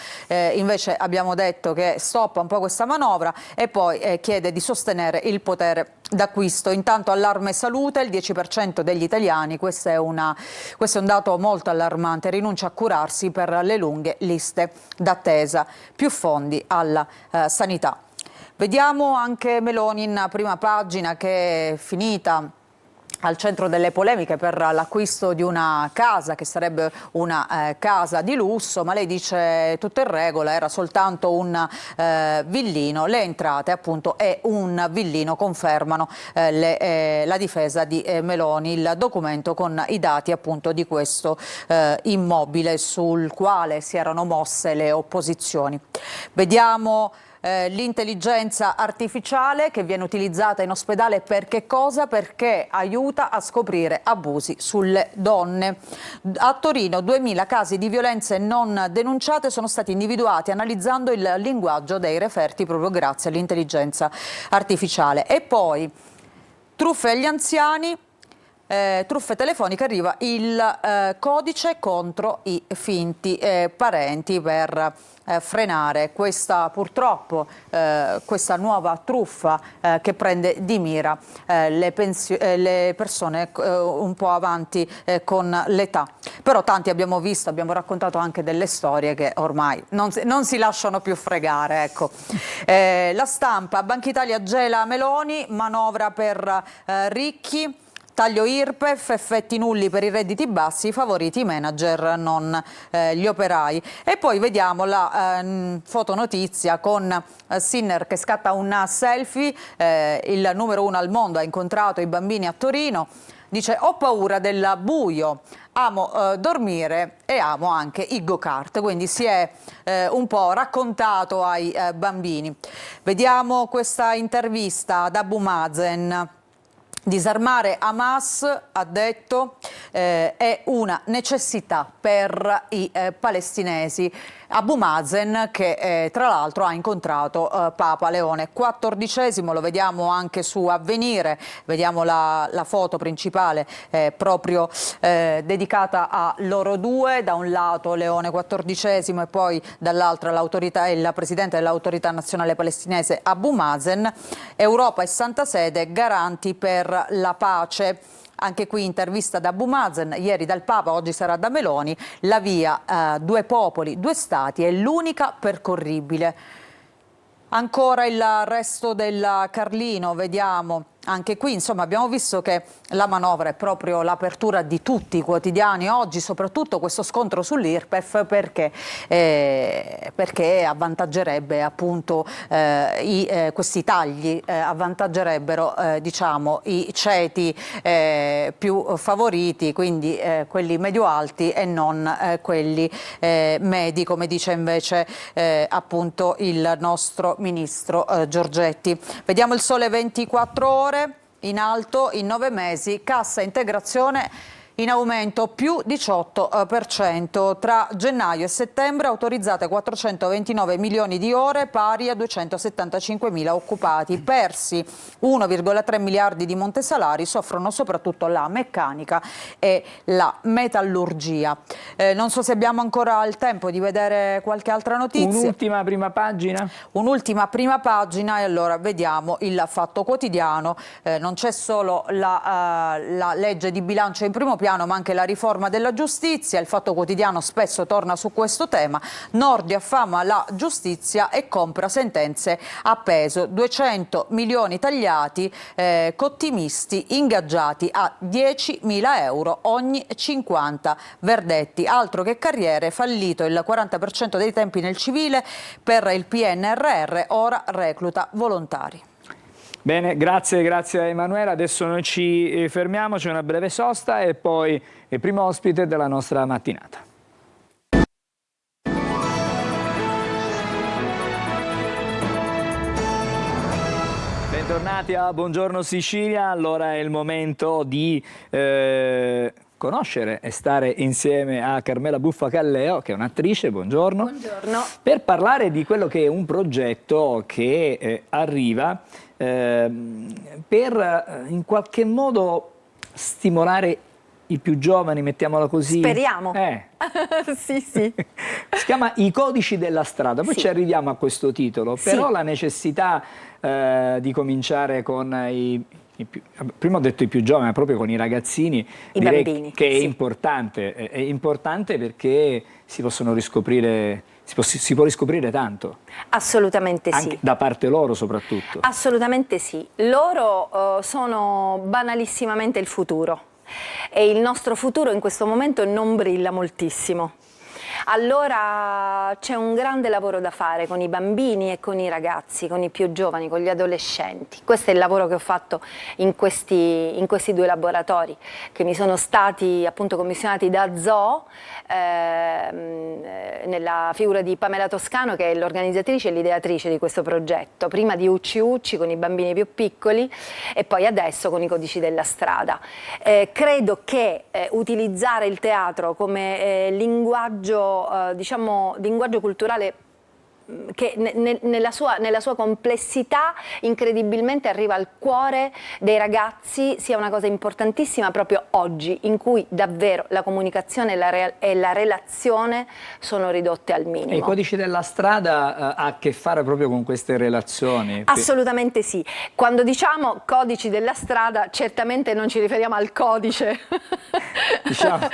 invece abbiamo detto che stoppa un po' questa manovra e poi chiede di sostenere il potere d'acquisto. Intanto allarme salute, il 10% degli italiani, questo è un dato molto allarmante, rinuncia a curarsi per le lunghe liste d'attesa, più fondi alla sanità. Vediamo anche Meloni in prima pagina che è finita al centro delle polemiche per l'acquisto di una casa che sarebbe una casa di lusso, ma lei dice tutto in regola, era soltanto un villino, le entrate appunto è un villino, confermano la difesa di Meloni, il documento con i dati appunto di questo immobile sul quale si erano mosse le opposizioni. Vediamo l'intelligenza artificiale che viene utilizzata in ospedale per che cosa? Perché aiuta a scoprire abusi sulle donne. A Torino 2000 casi di violenze non denunciate sono stati individuati analizzando il linguaggio dei referti proprio grazie all'intelligenza artificiale. E poi truffe agli anziani. Truffe telefoniche, arriva il codice contro i finti parenti per frenare questa purtroppo questa nuova truffa che prende di mira le persone un po' avanti con l'età. Però tanti abbiamo raccontato anche delle storie che ormai non si lasciano più fregare. Ecco. La Stampa, Banca Italia gela Meloni, manovra per ricchi. Taglio IRPEF, effetti nulli per i redditi bassi, favoriti i manager, non gli operai. E poi vediamo la fotonotizia con Sinner che scatta un selfie, il numero 1 al mondo, ha incontrato i bambini a Torino, dice ho paura del buio, amo dormire e amo anche i go-kart, quindi si è un po' raccontato ai bambini. Vediamo questa intervista ad Abu Mazen. Disarmare Hamas, ha detto, è una necessità per i palestinesi. Abu Mazen che tra l'altro ha incontrato Papa Leone XIV, lo vediamo anche su Avvenire, vediamo la foto principale proprio dedicata a loro due, da un lato Leone XIV e poi dall'altro il presidente dell'autorità nazionale palestinese Abu Mazen. Europa e Santa Sede garanti per la pace. Anche qui intervista da Abu Mazen, ieri dal Papa, oggi sarà da Meloni, la via due popoli, due stati è l'unica percorribile. Ancora il resto del Carlino, vediamo. Anche qui, insomma, abbiamo visto che la manovra è proprio l'apertura di tutti i quotidiani oggi, soprattutto questo scontro sull'IRPEF, perché avvantaggerebbe appunto questi tagli, avvantaggerebbero diciamo i ceti più favoriti, quindi quelli medio-alti e non quelli medi, come dice invece appunto il nostro ministro Giorgetti. Vediamo il Sole 24 Ore. In alto in 9 mesi, cassa integrazione in aumento più 18%. Tra gennaio e settembre autorizzate 429 milioni di ore, pari a 275 mila occupati. Persi 1,3 miliardi di montesalari, soffrono soprattutto la meccanica e la metallurgia. Non so se abbiamo ancora il tempo di vedere qualche altra notizia. Un'ultima prima pagina? Un'ultima prima pagina, e allora vediamo il Fatto Quotidiano. Non c'è solo la legge di bilancio in primo piano, piano, ma anche la riforma della giustizia. Il Fatto Quotidiano spesso torna su questo tema. Nordio affama la giustizia e compra sentenze a peso. 200 milioni tagliati, cottimisti ingaggiati a 10.000 euro ogni 50 verdetti. Altro che carriere, fallito il 40% dei tempi nel civile per il PNRR, ora recluta volontari. Bene, grazie a Emanuela. Adesso noi ci fermiamo, c'è una breve sosta e poi il primo ospite della nostra mattinata. Bentornati a Buongiorno Sicilia. Allora è il momento di conoscere e stare insieme a Carmela Buffa-Calleo, che è un'attrice. Buongiorno. Buongiorno. Per parlare di quello che è un progetto che arriva per in qualche modo stimolare i più giovani, mettiamola così. Speriamo. Sì. Si chiama I codici della strada, poi sì. Ci arriviamo a questo titolo, Sì. però la necessità di cominciare con prima ho detto i più giovani, ma proprio con i ragazzini, direi bambini, che sì. È importante perché si possono riscoprire, si può riscoprire tanto. Assolutamente Anche sì. da parte loro soprattutto. Assolutamente sì. Loro sono banalissimamente il futuro e il nostro futuro in questo momento non brilla moltissimo. Allora c'è un grande lavoro da fare con i bambini e con i ragazzi, con i più giovani, con gli adolescenti. Questo è il lavoro che ho fatto in questi 2 laboratori che mi sono stati appunto commissionati da Zoo, nella figura di Pamela Toscano, che è l'organizzatrice e l'ideatrice di questo progetto, prima di Ucci Ucci con i bambini più piccoli e poi adesso con i codici della strada. Credo che utilizzare il teatro come linguaggio culturale che nella sua complessità incredibilmente arriva al cuore dei ragazzi sia una cosa importantissima proprio oggi, in cui davvero la comunicazione e la relazione sono ridotte al minimo. E i codici della strada ha a che fare proprio con queste relazioni? Assolutamente sì. Quando diciamo codici della strada certamente non ci riferiamo al codice. Diciamo,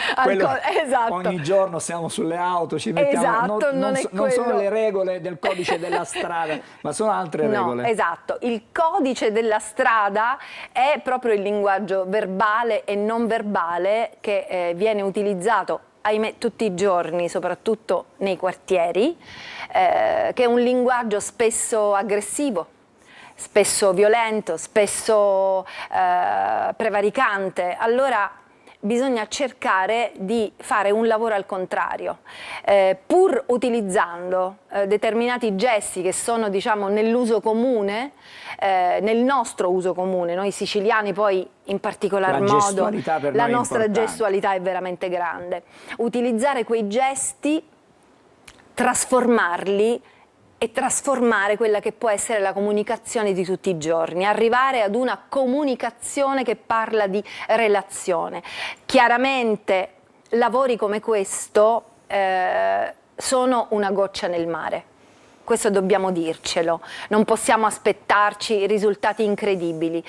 esatto. Ogni giorno siamo sulle auto, ci mettiamo, Esatto, non sono le regole del codice della strada, ma sono altre regole. No, esatto. Il codice della strada è proprio il linguaggio verbale e non verbale che viene utilizzato, ahimè, tutti i giorni, soprattutto nei quartieri, che è un linguaggio spesso aggressivo, spesso violento, spesso prevaricante. Allora bisogna cercare di fare un lavoro al contrario, pur utilizzando determinati gesti che sono, diciamo, nell'uso comune, nel nostro uso comune, noi siciliani poi in particolar modo, la nostra gestualità è veramente grande. Utilizzare quei gesti, trasformarli e trasformare quella che può essere la comunicazione di tutti i giorni, arrivare ad una comunicazione che parla di relazione. Chiaramente lavori come questo sono una goccia nel mare, questo dobbiamo dircelo, non possiamo aspettarci risultati incredibili,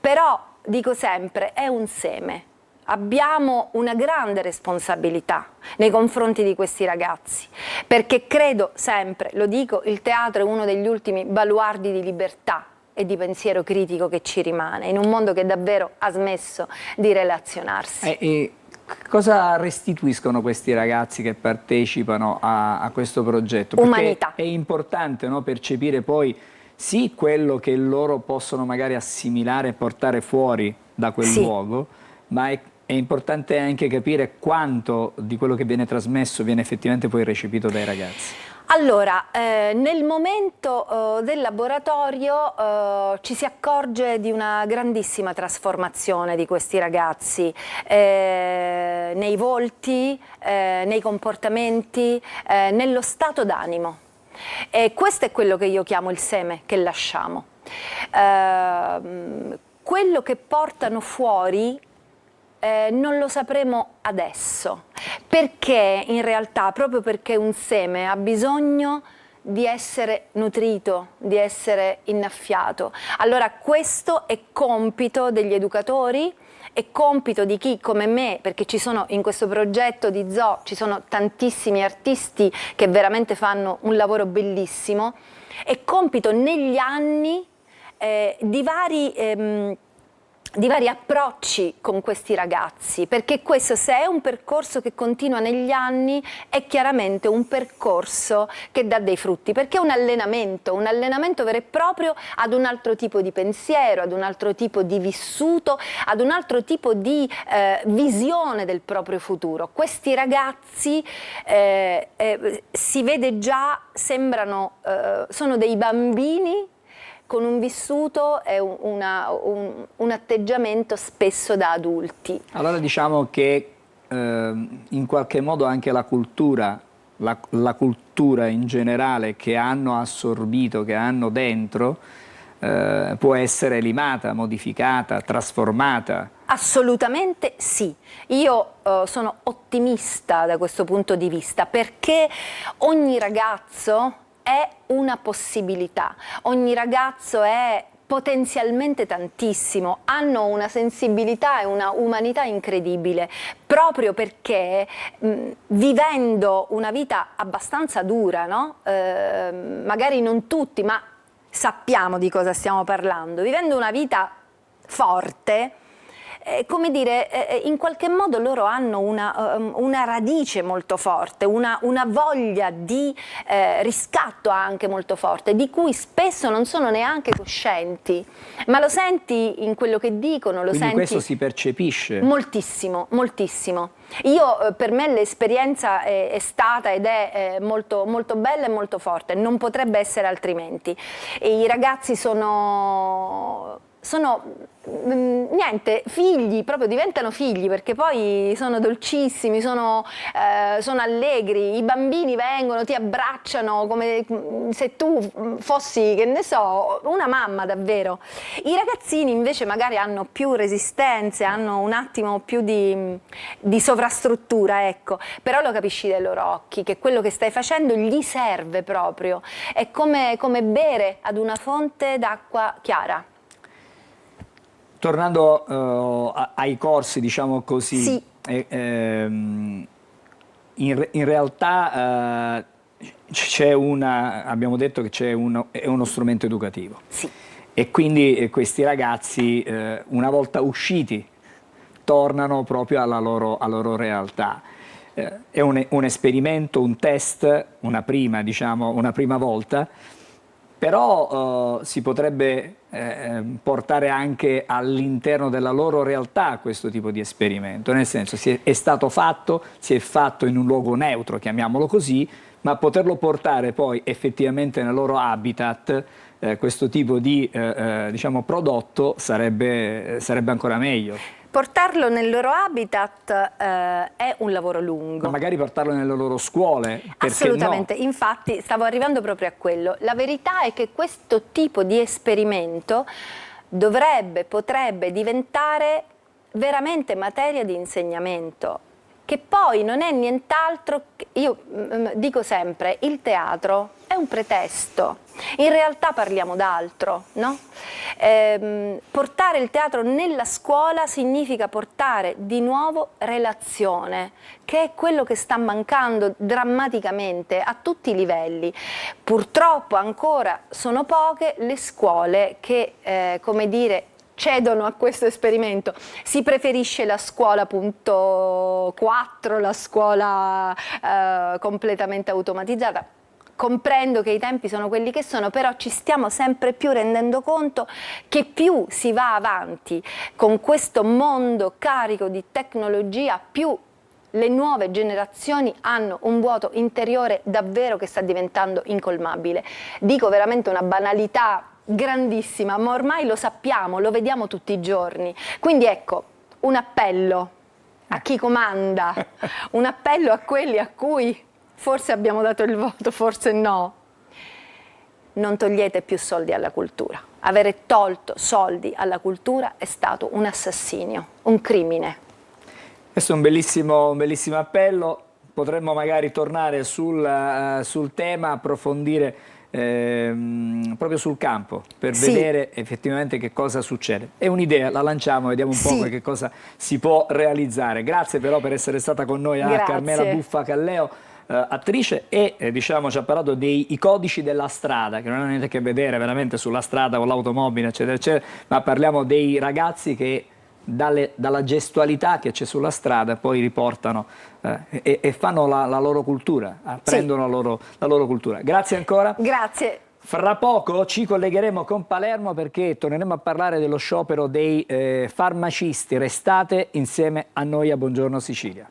però dico sempre è un seme. Abbiamo una grande responsabilità nei confronti di questi ragazzi, perché credo sempre, lo dico, il teatro è uno degli ultimi baluardi di libertà e di pensiero critico che ci rimane, in un mondo che davvero ha smesso di relazionarsi. Cosa restituiscono questi ragazzi che partecipano a questo progetto? Perché umanità. È importante, no, percepire poi sì quello che loro possono magari assimilare e portare fuori da quel luogo, ma è importante anche capire quanto di quello che viene trasmesso viene effettivamente poi recepito dai ragazzi. Allora, nel momento del laboratorio ci si accorge di una grandissima trasformazione di questi ragazzi, nei volti, nei comportamenti, nello stato d'animo. E questo è quello che io chiamo il seme che lasciamo. Quello che portano fuori non lo sapremo adesso, perché in realtà, proprio perché un seme ha bisogno di essere nutrito, di essere innaffiato. Allora questo è compito degli educatori, è compito di chi come me, perché ci sono in questo progetto di Zoo, ci sono tantissimi artisti che veramente fanno un lavoro bellissimo, è compito negli anni di vari approcci con questi ragazzi, perché questo, se è un percorso che continua negli anni, è chiaramente un percorso che dà dei frutti, perché è un allenamento vero e proprio ad un altro tipo di pensiero, ad un altro tipo di vissuto, ad un altro tipo di visione del proprio futuro. Questi ragazzi si vede già, sembrano, sono dei bambini con un vissuto e un atteggiamento spesso da adulti. Allora diciamo che in qualche modo anche la cultura in generale che hanno assorbito, che hanno dentro, può essere limata, modificata, trasformata. Assolutamente sì. Io sono ottimista da questo punto di vista, perché ogni ragazzo è una possibilità, ogni ragazzo è potenzialmente tantissimo, hanno una sensibilità e una umanità incredibile, proprio perché vivendo una vita abbastanza dura, no? Magari non tutti, ma sappiamo di cosa stiamo parlando, vivendo una vita forte, come dire, in qualche modo loro hanno una radice molto forte, una voglia di riscatto anche molto forte, di cui spesso non sono neanche coscienti, ma lo senti in quello che dicono, lo Quindi senti. questo si percepisce? Moltissimo, moltissimo. Io, per me l'esperienza è stata ed è molto, molto bella e molto forte, non potrebbe essere altrimenti. E i ragazzi sono niente, figli, proprio diventano figli, perché poi sono dolcissimi, sono allegri, i bambini vengono, ti abbracciano come se tu fossi, che ne so, una mamma davvero. I ragazzini invece magari hanno più resistenze, hanno un attimo più di sovrastruttura, ecco, però lo capisci dai loro occhi che quello che stai facendo gli serve proprio, è come bere ad una fonte d'acqua chiara. Tornando ai corsi, diciamo così, sì. In realtà abbiamo detto che è uno strumento educativo. Sì. E quindi questi ragazzi, una volta usciti, tornano proprio alla loro realtà. È un esperimento, un test, una prima volta, però si potrebbe portare anche all'interno della loro realtà questo tipo di esperimento, nel senso si è fatto in un luogo neutro, chiamiamolo così, ma poterlo portare poi effettivamente nel loro habitat, questo tipo di prodotto sarebbe ancora meglio. Portarlo nel loro habitat è un lavoro lungo. Ma magari portarlo nelle loro scuole, perché assolutamente, no? Infatti stavo arrivando proprio a quello. La verità è che questo tipo di esperimento potrebbe diventare veramente materia di insegnamento, che poi non è nient'altro, io dico sempre, il teatro è un pretesto, in realtà parliamo d'altro, no? Portare il teatro nella scuola significa portare di nuovo relazione, che è quello che sta mancando drammaticamente a tutti i livelli. Purtroppo ancora sono poche le scuole che, come dire, cedono a questo esperimento. Si preferisce la scuola punto 4, la scuola completamente automatizzata. Comprendo che i tempi sono quelli che sono, però ci stiamo sempre più rendendo conto che più si va avanti con questo mondo carico di tecnologia, più le nuove generazioni hanno un vuoto interiore davvero che sta diventando incolmabile. Dico veramente una banalità grandissima, ma ormai lo sappiamo, lo vediamo tutti i giorni. Quindi ecco, un appello a chi comanda, un appello a quelli a cui forse abbiamo dato il voto, forse no. Non togliete più soldi alla cultura. Avere tolto soldi alla cultura è stato un assassinio, un crimine. Questo è un bellissimo appello. potremmo magari tornare sul tema, approfondire proprio sul campo per vedere effettivamente che cosa succede. È un'idea, la lanciamo, vediamo un po' che cosa si può realizzare. Grazie però per essere stata con noi a Carmela Buffa Calleo, attrice, e diciamo ci ha parlato dei codici della strada, che non hanno niente a che vedere veramente sulla strada con l'automobile eccetera eccetera, ma parliamo dei ragazzi che dalla gestualità che c'è sulla strada poi riportano e fanno la loro cultura, apprendono la loro cultura. Grazie ancora. Grazie. Fra poco ci collegheremo con Palermo perché torneremo a parlare dello sciopero dei farmacisti. Restate insieme a noi a Buongiorno Sicilia.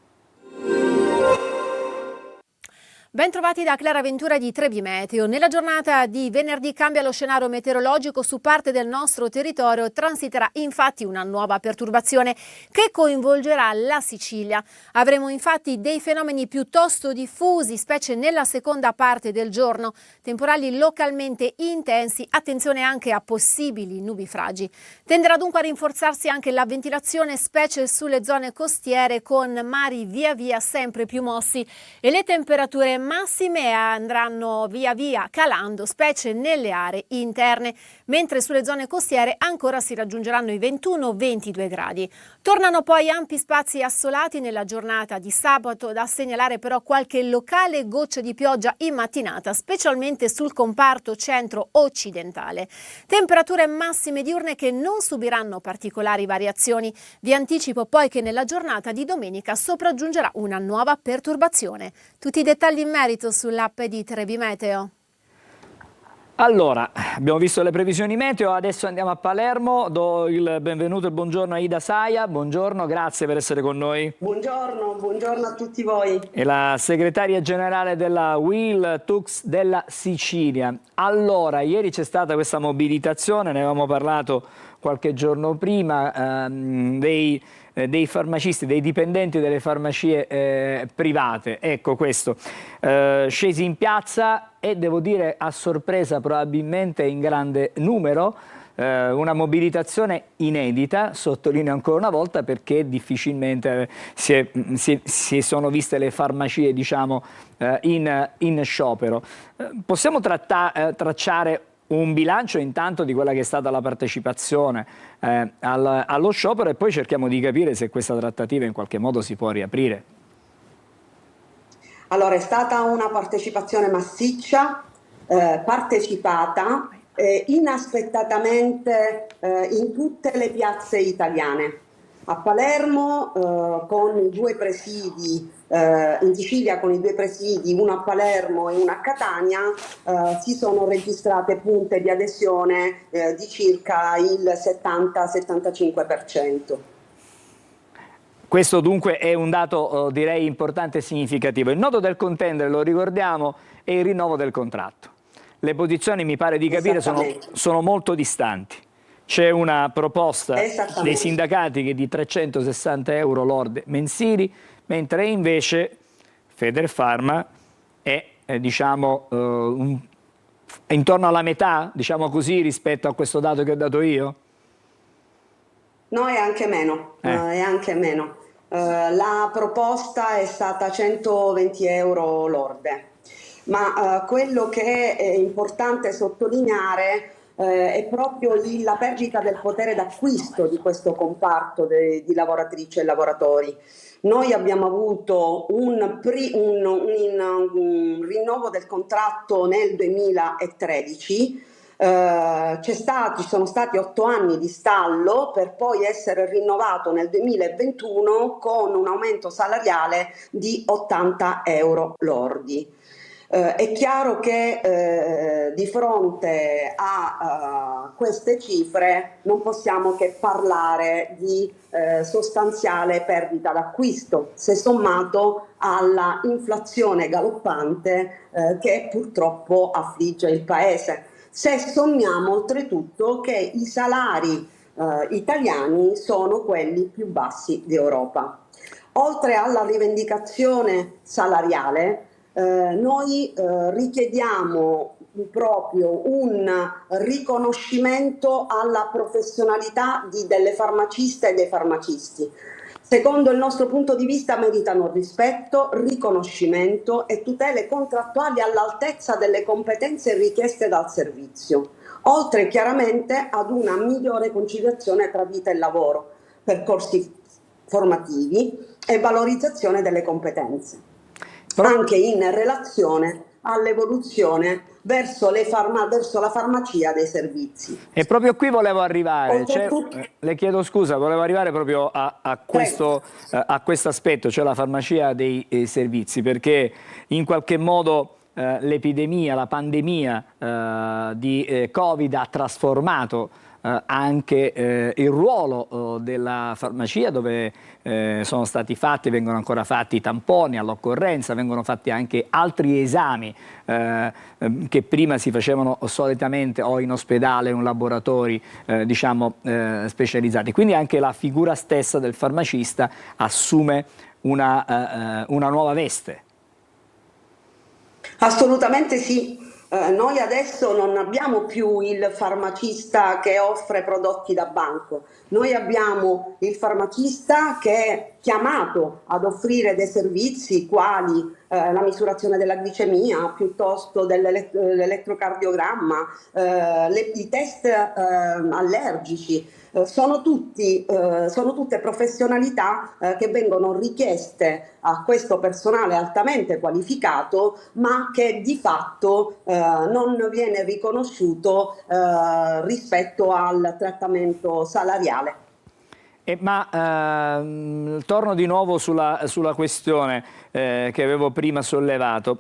Ben trovati da Clara Ventura di Trebi Meteo. Nella giornata di venerdì cambia lo scenario meteorologico su parte del nostro territorio. Transiterà infatti una nuova perturbazione che coinvolgerà la Sicilia. Avremo infatti dei fenomeni piuttosto diffusi, specie nella seconda parte del giorno. Temporali localmente intensi, attenzione anche a possibili nubifragi. Tenderà dunque a rinforzarsi anche la ventilazione, specie sulle zone costiere, con mari via via sempre più mossi, e le temperature massime andranno via via calando, specie nelle aree interne, mentre sulle zone costiere ancora si raggiungeranno i 21-22 gradi. Tornano poi ampi spazi assolati nella giornata di sabato, da segnalare però qualche locale goccia di pioggia in mattinata, specialmente sul comparto centro-occidentale. Temperature massime diurne che non subiranno particolari variazioni. Vi anticipo poi che nella giornata di domenica sopraggiungerà una nuova perturbazione. Tutti i dettagli in merito sull'app di Trebi Meteo. Allora, abbiamo visto le previsioni meteo, adesso andiamo a Palermo, do il benvenuto e buongiorno a Ida Saia. Buongiorno, grazie per essere con noi. Buongiorno a tutti voi. È la segretaria generale della UIL Tux della Sicilia. Allora, ieri c'è stata questa mobilitazione, ne avevamo parlato qualche giorno prima, dei farmacisti, dei dipendenti delle farmacie private. Ecco questo, scesi in piazza e devo dire a sorpresa probabilmente in grande numero, una mobilitazione inedita, sottolineo ancora una volta, perché difficilmente si sono viste le farmacie, diciamo, in sciopero. Possiamo tracciare un bilancio intanto di quella che è stata la partecipazione allo sciopero, e poi cerchiamo di capire se questa trattativa in qualche modo si può riaprire. Allora, è stata una partecipazione massiccia, partecipata inaspettatamente in tutte le piazze italiane. A Palermo con i due presidi, in Sicilia con i due presidi, uno a Palermo e uno a Catania, si sono registrate punte di adesione di circa il 70-75%. Questo dunque è un dato direi importante e significativo. Il nodo del contendere, lo ricordiamo, è il rinnovo del contratto. Le posizioni, mi pare di capire, sono molto distanti. C'è una proposta dei sindacati che è di 360 euro lorde mensili, mentre invece Federfarma è diciamo, intorno alla metà, diciamo così, rispetto a questo dato che ho dato io? No, è anche meno. È anche meno. La proposta è stata 120 euro lorde, ma quello che è importante sottolineare è proprio la perdita del potere d'acquisto di questo comparto di lavoratrici e lavoratori. Noi abbiamo avuto un rinnovo del contratto nel 2013, ci sono stati 8 anni di stallo per poi essere rinnovato nel 2021 con un aumento salariale di 80 euro lordi. È chiaro che di fronte a queste cifre non possiamo che parlare di sostanziale perdita d'acquisto, se sommato alla inflazione galoppante che purtroppo affligge il Paese. Se sommiamo oltretutto che i salari italiani sono quelli più bassi d'Europa. Oltre alla rivendicazione salariale, noi richiediamo proprio un riconoscimento alla professionalità delle farmaciste e dei farmacisti. secondo il nostro punto di vista meritano rispetto, riconoscimento e tutele contrattuali all'altezza delle competenze richieste dal servizio, oltre chiaramente ad una migliore conciliazione tra vita e lavoro, percorsi formativi e valorizzazione delle competenze, anche in relazione all'evoluzione verso la farmacia dei servizi. E proprio qui volevo arrivare, le chiedo scusa, volevo arrivare proprio a questo aspetto, cioè la farmacia dei servizi, perché in qualche modo l'epidemia, la pandemia di Covid ha trasformato anche il ruolo della farmacia, dove sono stati fatti, vengono ancora fatti i tamponi all'occorrenza, vengono fatti anche altri esami che prima si facevano solitamente o in ospedale o in laboratori specializzati. Quindi anche la figura stessa del farmacista assume una nuova veste. Assolutamente sì. Noi adesso non abbiamo più il farmacista che offre prodotti da banco, noi abbiamo il farmacista che è chiamato ad offrire dei servizi quali la misurazione della glicemia, piuttosto dell'elettrocardiogramma, i test allergici. Sono tutte professionalità che vengono richieste a questo personale altamente qualificato, ma che di fatto non viene riconosciuto rispetto al trattamento salariale. Torno di nuovo sulla questione che avevo prima sollevato.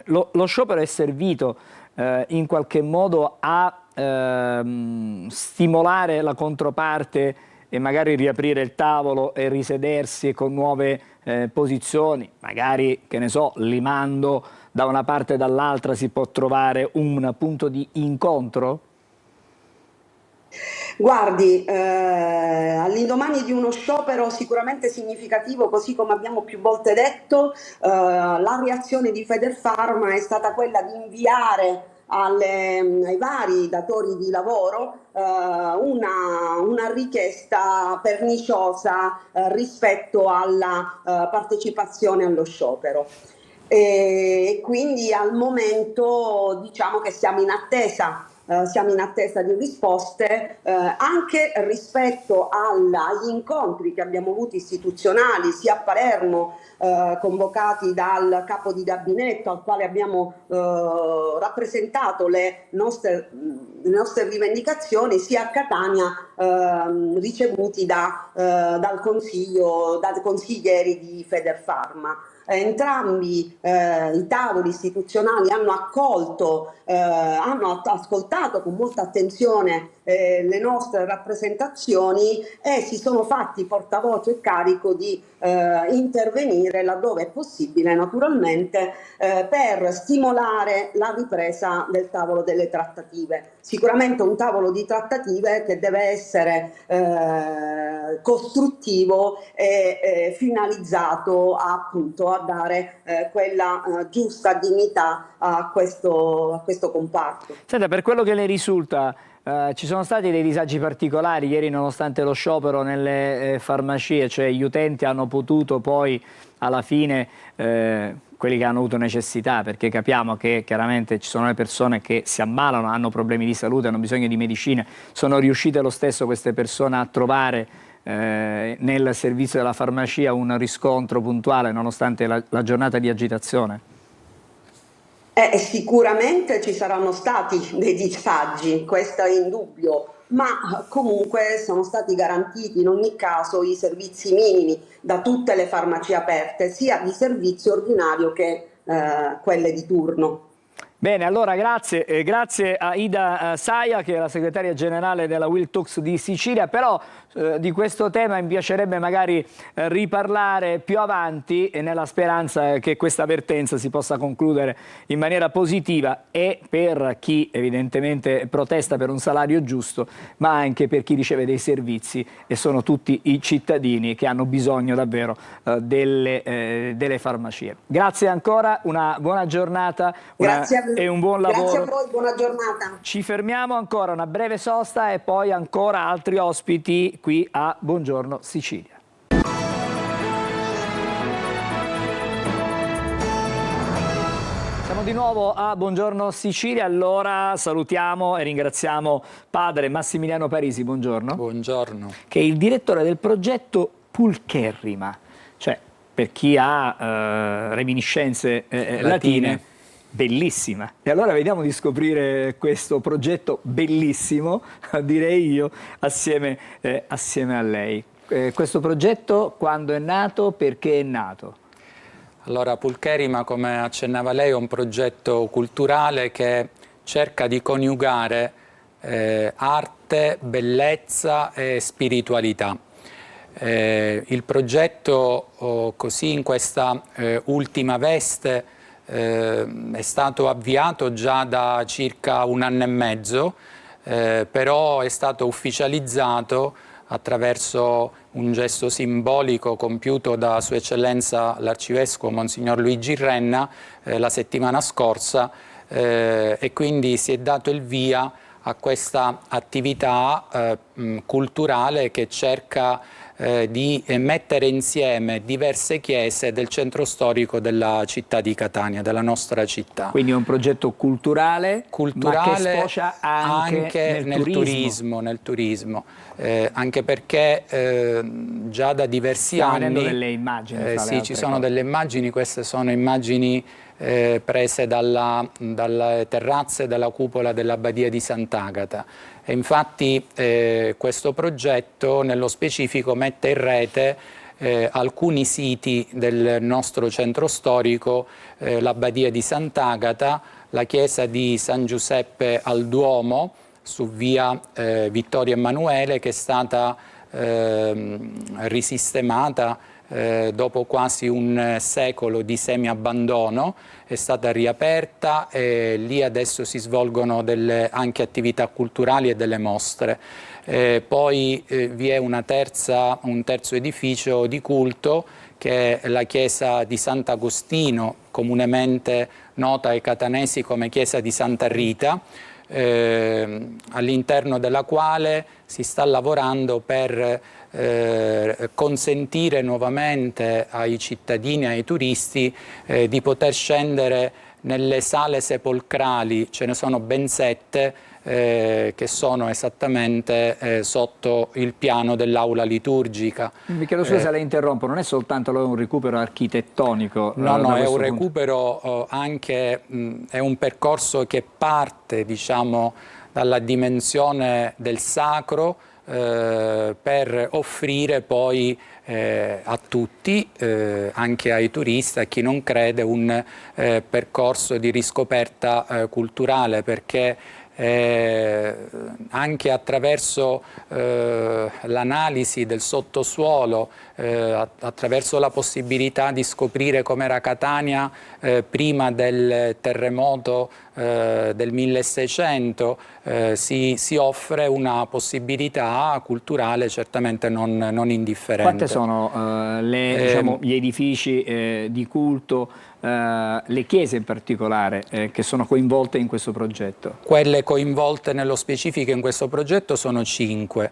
Lo sciopero è servito in qualche modo a stimolare la controparte e magari riaprire il tavolo e risedersi con nuove posizioni, magari, che ne so, limando da una parte e dall'altra si può trovare un punto di incontro? Guardi, all'indomani di uno sciopero sicuramente significativo, così come abbiamo più volte detto, la reazione di Federfarma è stata quella di inviare ai vari datori di lavoro una richiesta perniciosa rispetto alla partecipazione allo sciopero. E quindi al momento diciamo che siamo in attesa di risposte anche rispetto agli incontri che abbiamo avuto istituzionali sia a Palermo, convocati dal capo di gabinetto al quale abbiamo rappresentato le nostre rivendicazioni, sia a Catania ricevuti dai consiglieri di Federfarma. Entrambi i tavoli istituzionali hanno ascoltato con molta attenzione le nostre rappresentazioni e si sono fatti portavoce e carico di intervenire laddove è possibile, naturalmente, per stimolare la ripresa del tavolo delle trattative. Sicuramente un tavolo di trattative che deve essere costruttivo e finalizzato appunto a dare quella giusta dignità a questo comparto. Senta, per quello che le risulta, ci sono stati dei disagi particolari ieri nonostante lo sciopero nelle farmacie, cioè gli utenti hanno potuto poi alla fine, quelli che hanno avuto necessità, perché capiamo che chiaramente ci sono le persone che si ammalano, hanno problemi di salute, hanno bisogno di medicine, sono riuscite lo stesso queste persone a trovare nel servizio della farmacia un riscontro puntuale nonostante la giornata di agitazione? Sicuramente ci saranno stati dei disagi, questo è indubbio, ma comunque sono stati garantiti in ogni caso i servizi minimi da tutte le farmacie aperte, sia di servizio ordinario che quelle di turno. Bene, allora grazie a Ida Saia, che è la segretaria generale della Wiltux di Sicilia, però di questo tema mi piacerebbe magari riparlare più avanti, e nella speranza che questa vertenza si possa concludere in maniera positiva, e per chi evidentemente protesta per un salario giusto, ma anche per chi riceve dei servizi, e sono tutti i cittadini che hanno bisogno davvero delle farmacie. Grazie ancora, una buona giornata. E un buon lavoro. Grazie a voi, buona giornata. Ci fermiamo ancora, una breve sosta e poi ancora altri ospiti qui a Buongiorno Sicilia. di nuovo a Buongiorno Sicilia. Allora salutiamo e ringraziamo padre Massimiliano Parisi, buongiorno. Buongiorno. Che è il direttore del progetto Pulcherrima, cioè per chi ha reminiscenze latine, bellissima. E allora vediamo di scoprire questo progetto bellissimo, direi io, assieme a lei. Questo progetto quando è nato, perché è nato? Allora, Pulcherrima, come accennava lei, è un progetto culturale che cerca di coniugare arte, bellezza e spiritualità. Il progetto, così in questa ultima veste, è stato avviato già da circa 1 anno e mezzo, però è stato ufficializzato attraverso un gesto simbolico compiuto da Sua Eccellenza l'Arcivescovo Monsignor Luigi Renna la settimana scorsa, e quindi si è dato il via a questa attività culturale che cerca di mettere insieme diverse chiese del centro storico della città di Catania, della nostra città. Quindi è un progetto culturale ma che sfocia anche nel turismo. Anche perché già da diversi Stiamo anni vedendo delle immagini, sì, ci sono delle immagini, queste sono immagini prese dalle terrazze della cupola dell'Abbadia di Sant'Agata. E infatti questo progetto nello specifico mette in rete alcuni siti del nostro centro storico, l'Abbadia di Sant'Agata, la chiesa di San Giuseppe al Duomo su via Vittorio Emanuele, che è stata risistemata dopo quasi un secolo di semi-abbandono, è stata riaperta e lì adesso si svolgono anche attività culturali e delle mostre. Poi vi è un terzo edificio di culto, che è la chiesa di Sant'Agostino, comunemente nota ai catanesi come chiesa di Santa Rita, all'interno della quale si sta lavorando per consentire nuovamente ai cittadini e ai turisti di poter scendere nelle sale sepolcrali. Ce ne sono ben 7 che sono esattamente sotto il piano dell'aula liturgica. Vi chiedo scusa se la interrompo, non è soltanto un recupero architettonico? No, è un recupero anche, è un percorso che parte, diciamo, dalla dimensione del sacro, per offrire poi a tutti, anche ai turisti, a chi non crede, un percorso di riscoperta culturale, perché anche attraverso l'analisi del sottosuolo, attraverso la possibilità di scoprire com'era Catania prima del terremoto del 1600, si offre una possibilità culturale certamente non indifferente. Quante sono gli edifici di culto, le chiese in particolare, che sono coinvolte in questo progetto? Quelle coinvolte nello specifico in questo progetto sono 5.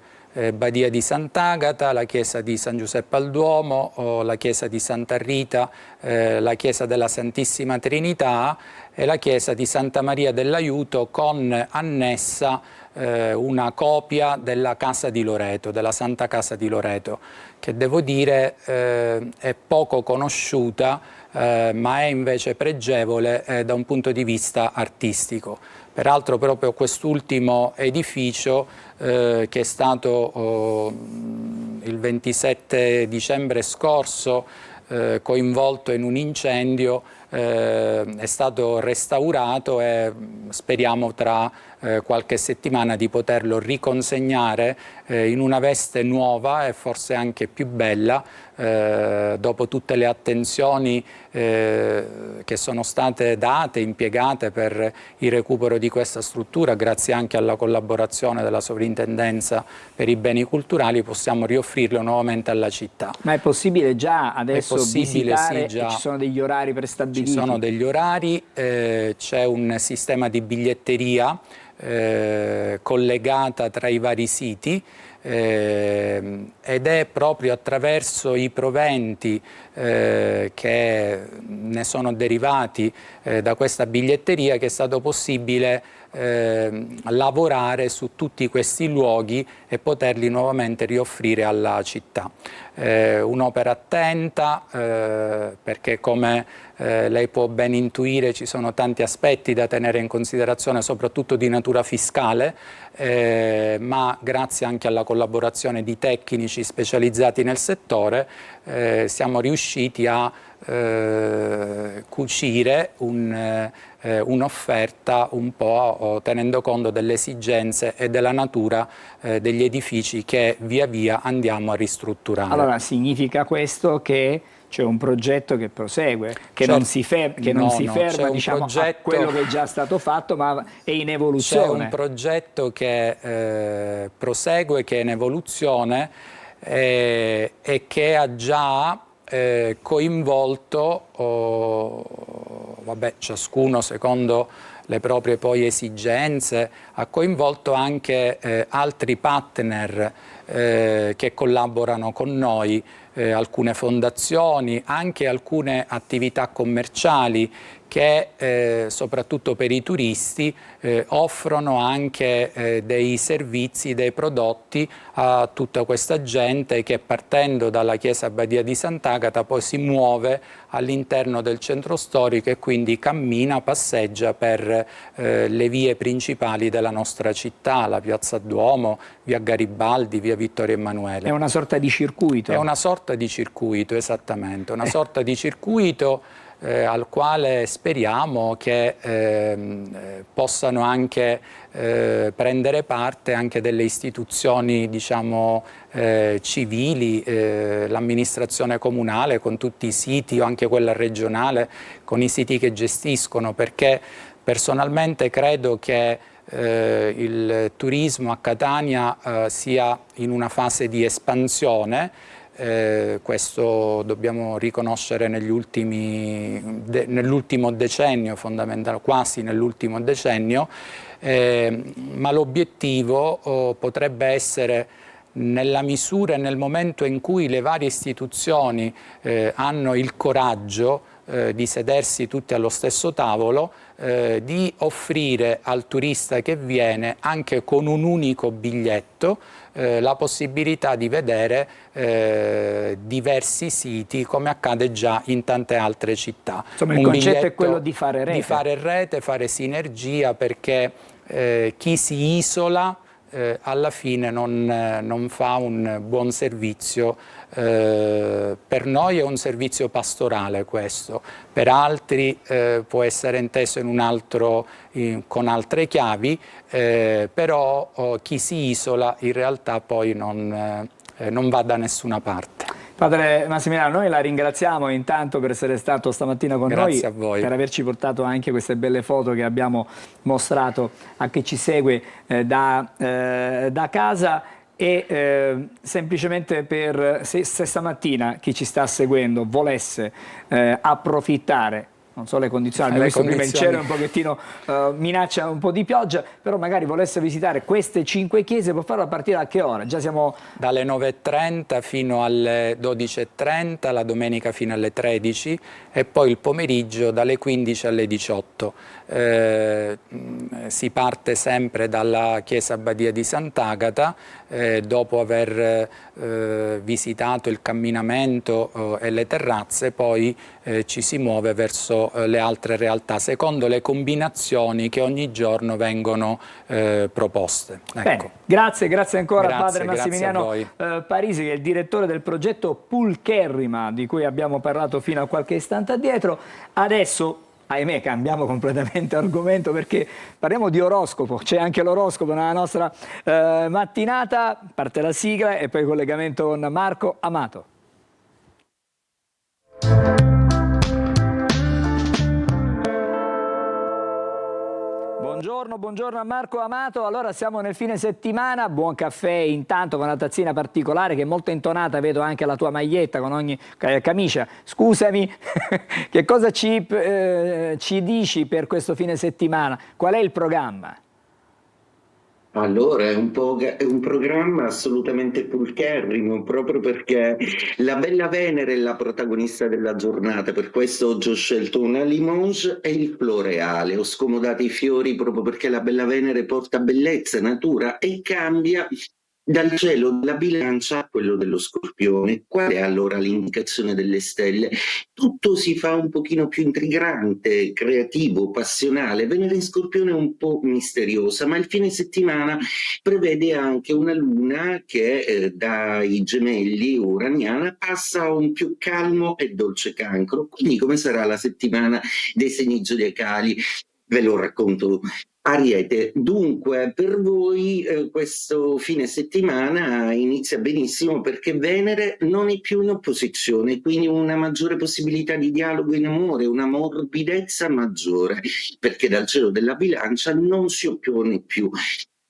Badia di Sant'Agata, la chiesa di San Giuseppe al Duomo, la chiesa di Santa Rita, la chiesa della Santissima Trinità e la chiesa di Santa Maria dell'Aiuto, con annessa una copia della Casa di Loreto, della Santa Casa di Loreto, che devo dire è poco conosciuta, ma è invece pregevole da un punto di vista artistico. Peraltro proprio quest'ultimo edificio, che è stato il 27 dicembre scorso coinvolto in un incendio, è stato restaurato e speriamo tra qualche settimana di poterlo riconsegnare in una veste nuova e forse anche più bella, dopo tutte le attenzioni che sono state date, impiegate per il recupero di questa struttura. Grazie anche alla collaborazione della Sovrintendenza per i beni culturali possiamo rioffrirlo nuovamente alla città. Ma è possibile già adesso visitare? Sì, già. Ci sono degli orari prestabiliti? Ci sono degli orari, c'è un sistema di biglietteria collegata tra i vari siti, ed è proprio attraverso i proventi che ne sono derivati da questa biglietteria che è stato possibile lavorare su tutti questi luoghi e poterli nuovamente rioffrire alla città. Un'opera attenta perché, come lei può ben intuire, ci sono tanti aspetti da tenere in considerazione, soprattutto di natura fiscale, ma grazie anche alla collaborazione di tecnici specializzati nel settore siamo riusciti a cucire un'offerta un po' tenendo conto delle esigenze e della natura degli edifici che via via andiamo a ristrutturare. Allora significa questo che c'è un progetto che prosegue, che certo, non si ferma diciamo, a quello che è già stato fatto, ma è in evoluzione. C'è un progetto che prosegue, che è in evoluzione e che ha già coinvolto, ciascuno secondo le proprie poi esigenze, ha coinvolto anche altri partner che collaborano con noi, alcune fondazioni, anche alcune attività commerciali che soprattutto per i turisti offrono anche dei servizi, dei prodotti a tutta questa gente che, partendo dalla chiesa Abbadia di Sant'Agata, poi si muove all'interno del centro storico e quindi cammina, passeggia per le vie principali della nostra città, la Piazza Duomo, via Garibaldi, via Vittorio Emanuele. È una sorta di circuito. È una sorta di circuito, esattamente, una sorta di circuito al quale speriamo che possano anche prendere parte anche delle istituzioni, diciamo, civili, l'amministrazione comunale con tutti i siti, o anche quella regionale con i siti che gestiscono, perché personalmente credo che il turismo a Catania sia in una fase di espansione. Questo dobbiamo riconoscere nell'ultimo decennio, quasi nell'ultimo decennio, ma l'obiettivo potrebbe essere, nella misura e nel momento in cui le varie istituzioni hanno il coraggio di sedersi tutti allo stesso tavolo, di offrire al turista che viene, anche con un unico biglietto, la possibilità di vedere diversi siti, come accade già in tante altre città. Insomma, il concetto è quello di fare rete. Di fare rete, fare sinergia, perché chi si isola alla fine non fa un buon servizio. Per noi è un servizio pastorale questo, per altri può essere inteso con altre chiavi, però chi si isola in realtà poi non va da nessuna parte. Padre Massimiliano, noi la ringraziamo intanto per essere stato stamattina con noi. Grazie a voi. Per averci portato anche queste belle foto che abbiamo mostrato a chi ci segue da casa. E semplicemente se stamattina chi ci sta seguendo volesse approfittare, non so le condizioni, abbiamo visto prima il cielo un pochettino minaccia un po' di pioggia, però magari volesse visitare queste 5 chiese, può farlo a partire da che ora? Già siamo dalle 9:30 fino alle 12:30, la domenica fino alle 13 e poi il pomeriggio dalle 15 alle 18. Si parte sempre dalla chiesa Abbadia di Sant'Agata, dopo aver visitato il camminamento e le terrazze, poi ci si muove verso le altre realtà, secondo le combinazioni che ogni giorno vengono proposte. Ecco. Bene, grazie ancora Padre Massimiliano Parisi, che è il direttore del progetto Pulcherrima, di cui abbiamo parlato fino a qualche istante addietro. Adesso, ahimè, cambiamo completamente argomento perché parliamo di oroscopo, c'è anche l'oroscopo nella nostra mattinata, parte la sigla e poi il collegamento con Marco Amato. Buongiorno a Marco Amato. Allora siamo nel fine settimana, buon caffè intanto con una tazzina particolare che è molto intonata, vedo anche la tua maglietta con ogni camicia. Scusami, che cosa ci dici per questo fine settimana? Qual è il programma? Allora, è un programma assolutamente pulcherrimo, proprio perché la bella Venere è la protagonista della giornata, per questo oggi ho scelto una Limoges e il floreale. Ho scomodato i fiori proprio perché la bella Venere porta bellezza, natura e cambia dal cielo della Bilancia a quello dello Scorpione. Qual è allora l'indicazione delle stelle? Tutto si fa un pochino più intrigante, creativo, passionale. Venere in Scorpione è un po' misteriosa, ma il fine settimana prevede anche una luna che dai gemelli uraniana passa a un più calmo e dolce Cancro. Quindi come sarà la settimana dei segni zodiacali? Ve lo racconto. Ariete, dunque per voi questo fine settimana inizia benissimo perché Venere non è più in opposizione, quindi una maggiore possibilità di dialogo in amore, una morbidezza maggiore, perché dal cielo della Bilancia non si oppone più.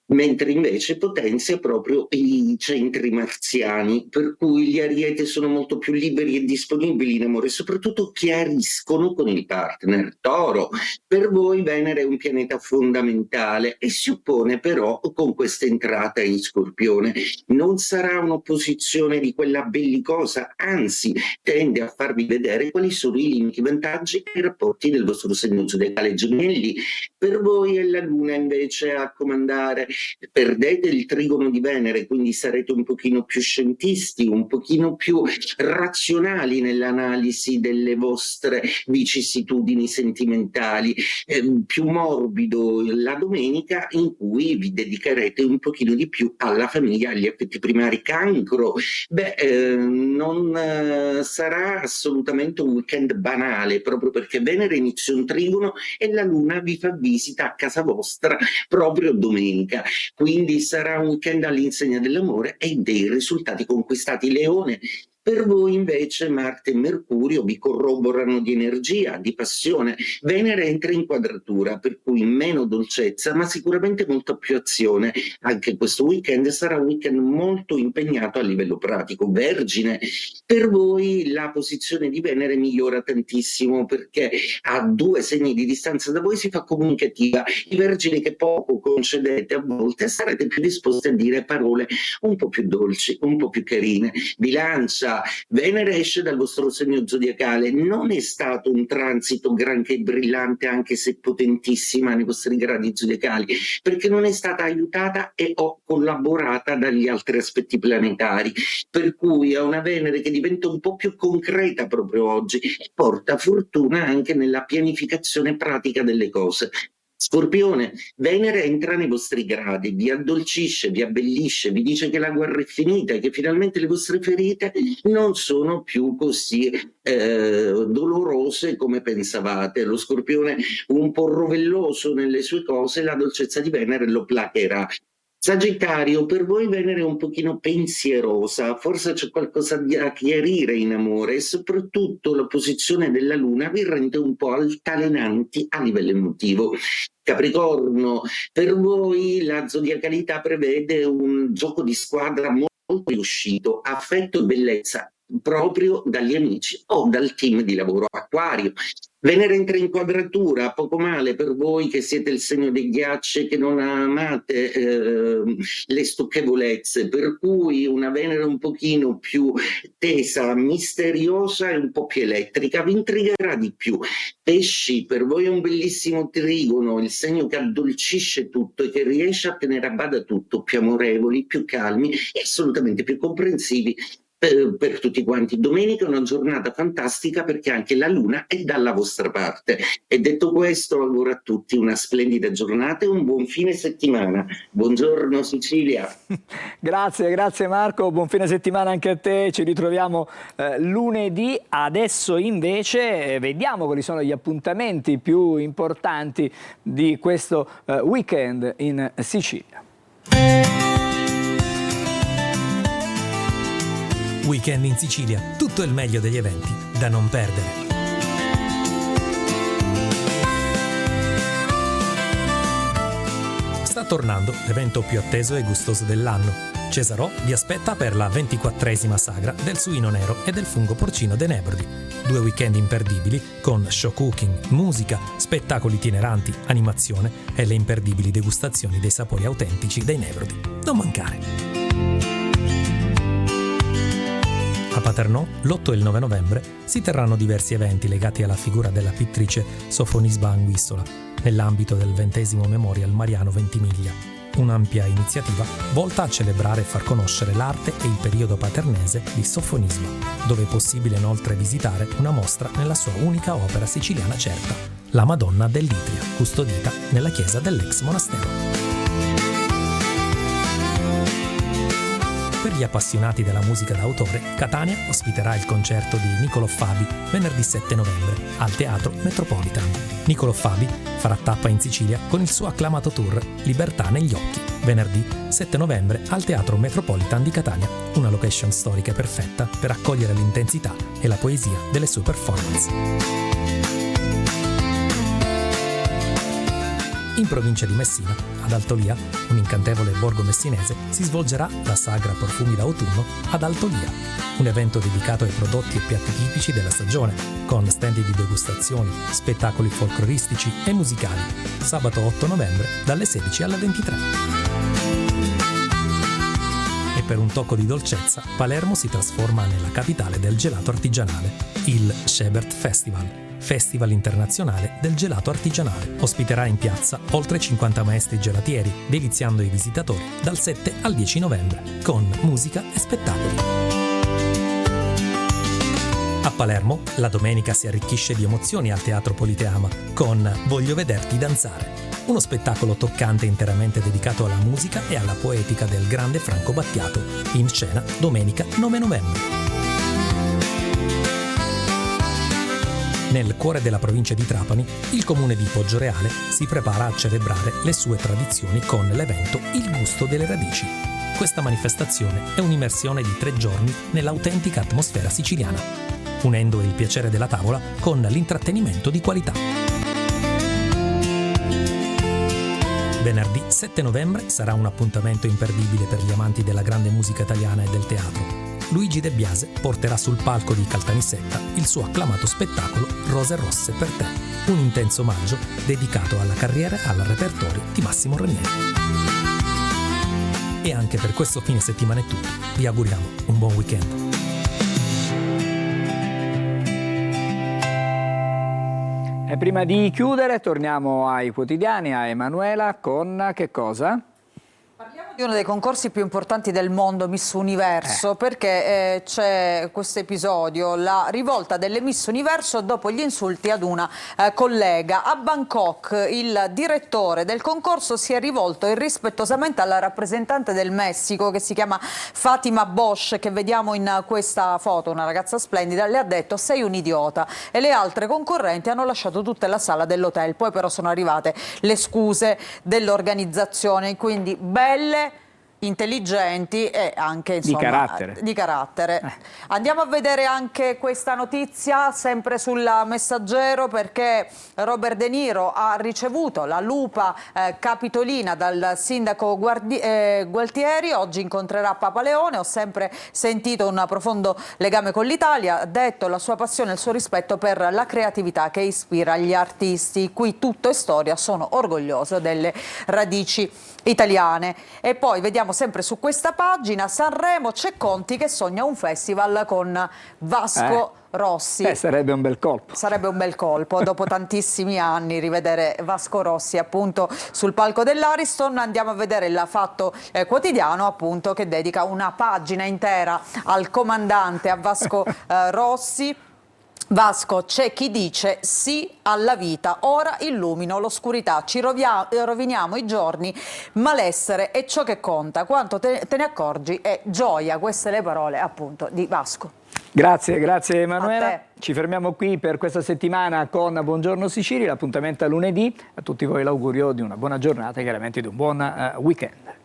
Mentre invece potenzia proprio i centri marziani, per cui gli Ariete sono molto più liberi e disponibili in amore, soprattutto chiariscono con il partner. Toro, per voi Venere è un pianeta fondamentale e si oppone però con questa entrata in Scorpione. Non sarà un'opposizione di quella bellicosa, anzi tende a farvi vedere quali sono i limiti, i vantaggi e i rapporti del vostro segno zodiacale. Gemelli, per voi è la Luna invece a comandare. Perdete il trigono di Venere, quindi sarete un pochino più scientisti, un pochino più razionali nell'analisi delle vostre vicissitudini sentimentali, più morbido la domenica, in cui vi dedicherete un pochino di più alla famiglia, agli affetti primari. Cancro, non sarà assolutamente un weekend banale, proprio perché Venere inizia un trigono e la Luna vi fa visita a casa vostra proprio domenica. Quindi sarà un weekend all'insegna dell'amore e dei risultati conquistati. Leone, per voi invece Marte e Mercurio vi corroborano di energia, di passione. Venere entra in quadratura, per cui meno dolcezza, ma sicuramente molta più azione. Anche questo weekend sarà un weekend molto impegnato a livello pratico. Vergine, per voi la posizione di Venere migliora tantissimo perché a 2 segni di distanza da voi si fa comunicativa. I Vergini che poco concedete a volte sarete più disposti a dire parole un po' più dolci, un po' più carine. Bilancia, Venere esce dal vostro segno zodiacale, non è stato un transito granché brillante anche se potentissima nei vostri gradi zodiacali, perché non è stata aiutata e o collaborata dagli altri aspetti planetari, per cui è una Venere che diventa un po' più concreta proprio oggi e porta fortuna anche nella pianificazione pratica delle cose. Scorpione, Venere entra nei vostri gradi, vi addolcisce, vi abbellisce, vi dice che la guerra è finita e che finalmente le vostre ferite non sono più così dolorose come pensavate. Lo Scorpione un po' rovelloso nelle sue cose, la dolcezza di Venere lo placherà. Sagittario, per voi Venere è un pochino pensierosa, forse c'è qualcosa da chiarire in amore e soprattutto la posizione della Luna vi rende un po' altalenanti a livello emotivo. Capricorno, per voi la zodiacalità prevede un gioco di squadra molto riuscito, affetto e bellezza proprio dagli amici o dal team di lavoro. Acquario, Venere entra in quadratura, poco male per voi che siete il segno dei ghiacci e che non amate le stucchevolezze, per cui una Venere un pochino più tesa, misteriosa e un po' più elettrica vi intrigherà di più. Pesci, per voi è un bellissimo trigono, il segno che addolcisce tutto e che riesce a tenere a bada tutto, più amorevoli, più calmi e assolutamente più comprensivi per tutti quanti. Domenica è una giornata fantastica perché anche la Luna è dalla vostra parte. E detto questo, auguro a tutti una splendida giornata e un buon fine settimana. Buongiorno Sicilia. Grazie Marco, buon fine settimana anche a te, ci ritroviamo lunedì. Adesso invece vediamo quali sono gli appuntamenti più importanti di questo weekend in Sicilia. Weekend in Sicilia, tutto il meglio degli eventi da non perdere. Sta tornando l'evento più atteso e gustoso dell'anno, Cesarò vi aspetta per la 24esima sagra del suino nero e del fungo porcino dei Nebrodi. 2 weekend imperdibili con show cooking, musica, spettacoli itineranti, animazione e le imperdibili degustazioni dei sapori autentici dei Nebrodi. Non mancare! A Paternò, l'8 e il 9 novembre, si terranno diversi eventi legati alla figura della pittrice Sofonisba Anguissola, nell'ambito del 20° Memorial Mariano Ventimiglia. Un'ampia iniziativa volta a celebrare e far conoscere l'arte e il periodo paternese di Sofonisba, dove è possibile inoltre visitare una mostra nella sua unica opera siciliana certa, la Madonna dell'Itria, custodita nella chiesa dell'ex monastero. Per gli appassionati della musica d'autore, Catania ospiterà il concerto di Nicolò Fabi venerdì 7 novembre al Teatro Metropolitan. Nicolò Fabi farà tappa in Sicilia con il suo acclamato tour Libertà negli occhi, venerdì 7 novembre al Teatro Metropolitan di Catania, una location storica perfetta per accogliere l'intensità e la poesia delle sue performance. In provincia di Messina, ad Altolia, un incantevole borgo messinese, si svolgerà la Sagra Profumi d'autunno ad Altolia, un evento dedicato ai prodotti e piatti tipici della stagione, con stand di degustazioni, spettacoli folcloristici e musicali, sabato 8 novembre dalle 16 alle 23. E per un tocco di dolcezza, Palermo si trasforma nella capitale del gelato artigianale, il Shebert Festival internazionale del gelato artigianale. Ospiterà in piazza oltre 50 maestri gelatieri, deliziando i visitatori dal 7 al 10 novembre, con musica e spettacoli. A Palermo, la domenica si arricchisce di emozioni al Teatro Politeama con Voglio vederti danzare, uno spettacolo toccante interamente dedicato alla musica e alla poetica del grande Franco Battiato, in scena domenica 9 novembre. Nel cuore della provincia di Trapani, il comune di Poggioreale si prepara a celebrare le sue tradizioni con l'evento Il gusto delle radici. Questa manifestazione è un'immersione di 3 giorni nell'autentica atmosfera siciliana, unendo il piacere della tavola con l'intrattenimento di qualità. Venerdì 7 novembre sarà un appuntamento imperdibile per gli amanti della grande musica italiana e del teatro. Luigi De Biase porterà sul palco di Caltanissetta il suo acclamato spettacolo Rose rosse per te, un intenso omaggio dedicato alla carriera e al repertorio di Massimo Ranieri. E anche per questo fine settimana è tutto. Vi auguriamo un buon weekend. E prima di chiudere torniamo ai quotidiani, a Emanuela con che cosa? Di uno dei concorsi più importanti del mondo, Miss Universo, perché c'è questo episodio, la rivolta delle Miss Universo dopo gli insulti ad una collega. A Bangkok il direttore del concorso si è rivolto irrispettosamente alla rappresentante del Messico che si chiama Fatima Bosch, che vediamo in questa foto, una ragazza splendida. Le ha detto sei un idiota, e le altre concorrenti hanno lasciato tutta la sala dell'hotel. Poi però sono arrivate le scuse dell'organizzazione, quindi belle, intelligenti e anche insomma di carattere. Andiamo a vedere anche questa notizia sempre sul Messaggero, perché Robert De Niro ha ricevuto la lupa capitolina dal sindaco Gualtieri. Oggi incontrerà Papa Leone. Ho sempre sentito un profondo legame con l'Italia, ha detto la sua passione e il suo rispetto per la creatività che ispira gli artisti. Qui tutto è storia, sono orgoglioso delle radici italiane. E poi vediamo sempre su questa pagina Sanremo, c'è Conti che sogna un festival con Vasco Rossi. Sarebbe un bel colpo. Sarebbe un bel colpo, dopo tantissimi anni, rivedere Vasco Rossi appunto sul palco dell'Ariston. Andiamo a vedere il Fatto Quotidiano, appunto, che dedica una pagina intera al comandante, a Vasco Rossi. Vasco, c'è chi dice sì alla vita, ora illumino l'oscurità, ci roviniamo i giorni, malessere è ciò che conta, quanto te ne accorgi è gioia. Queste le parole appunto di Vasco. Grazie Emanuela. Ci fermiamo qui per questa settimana con Buongiorno Sicilia, l'appuntamento a lunedì. A tutti voi l'augurio di una buona giornata e chiaramente di un buon weekend.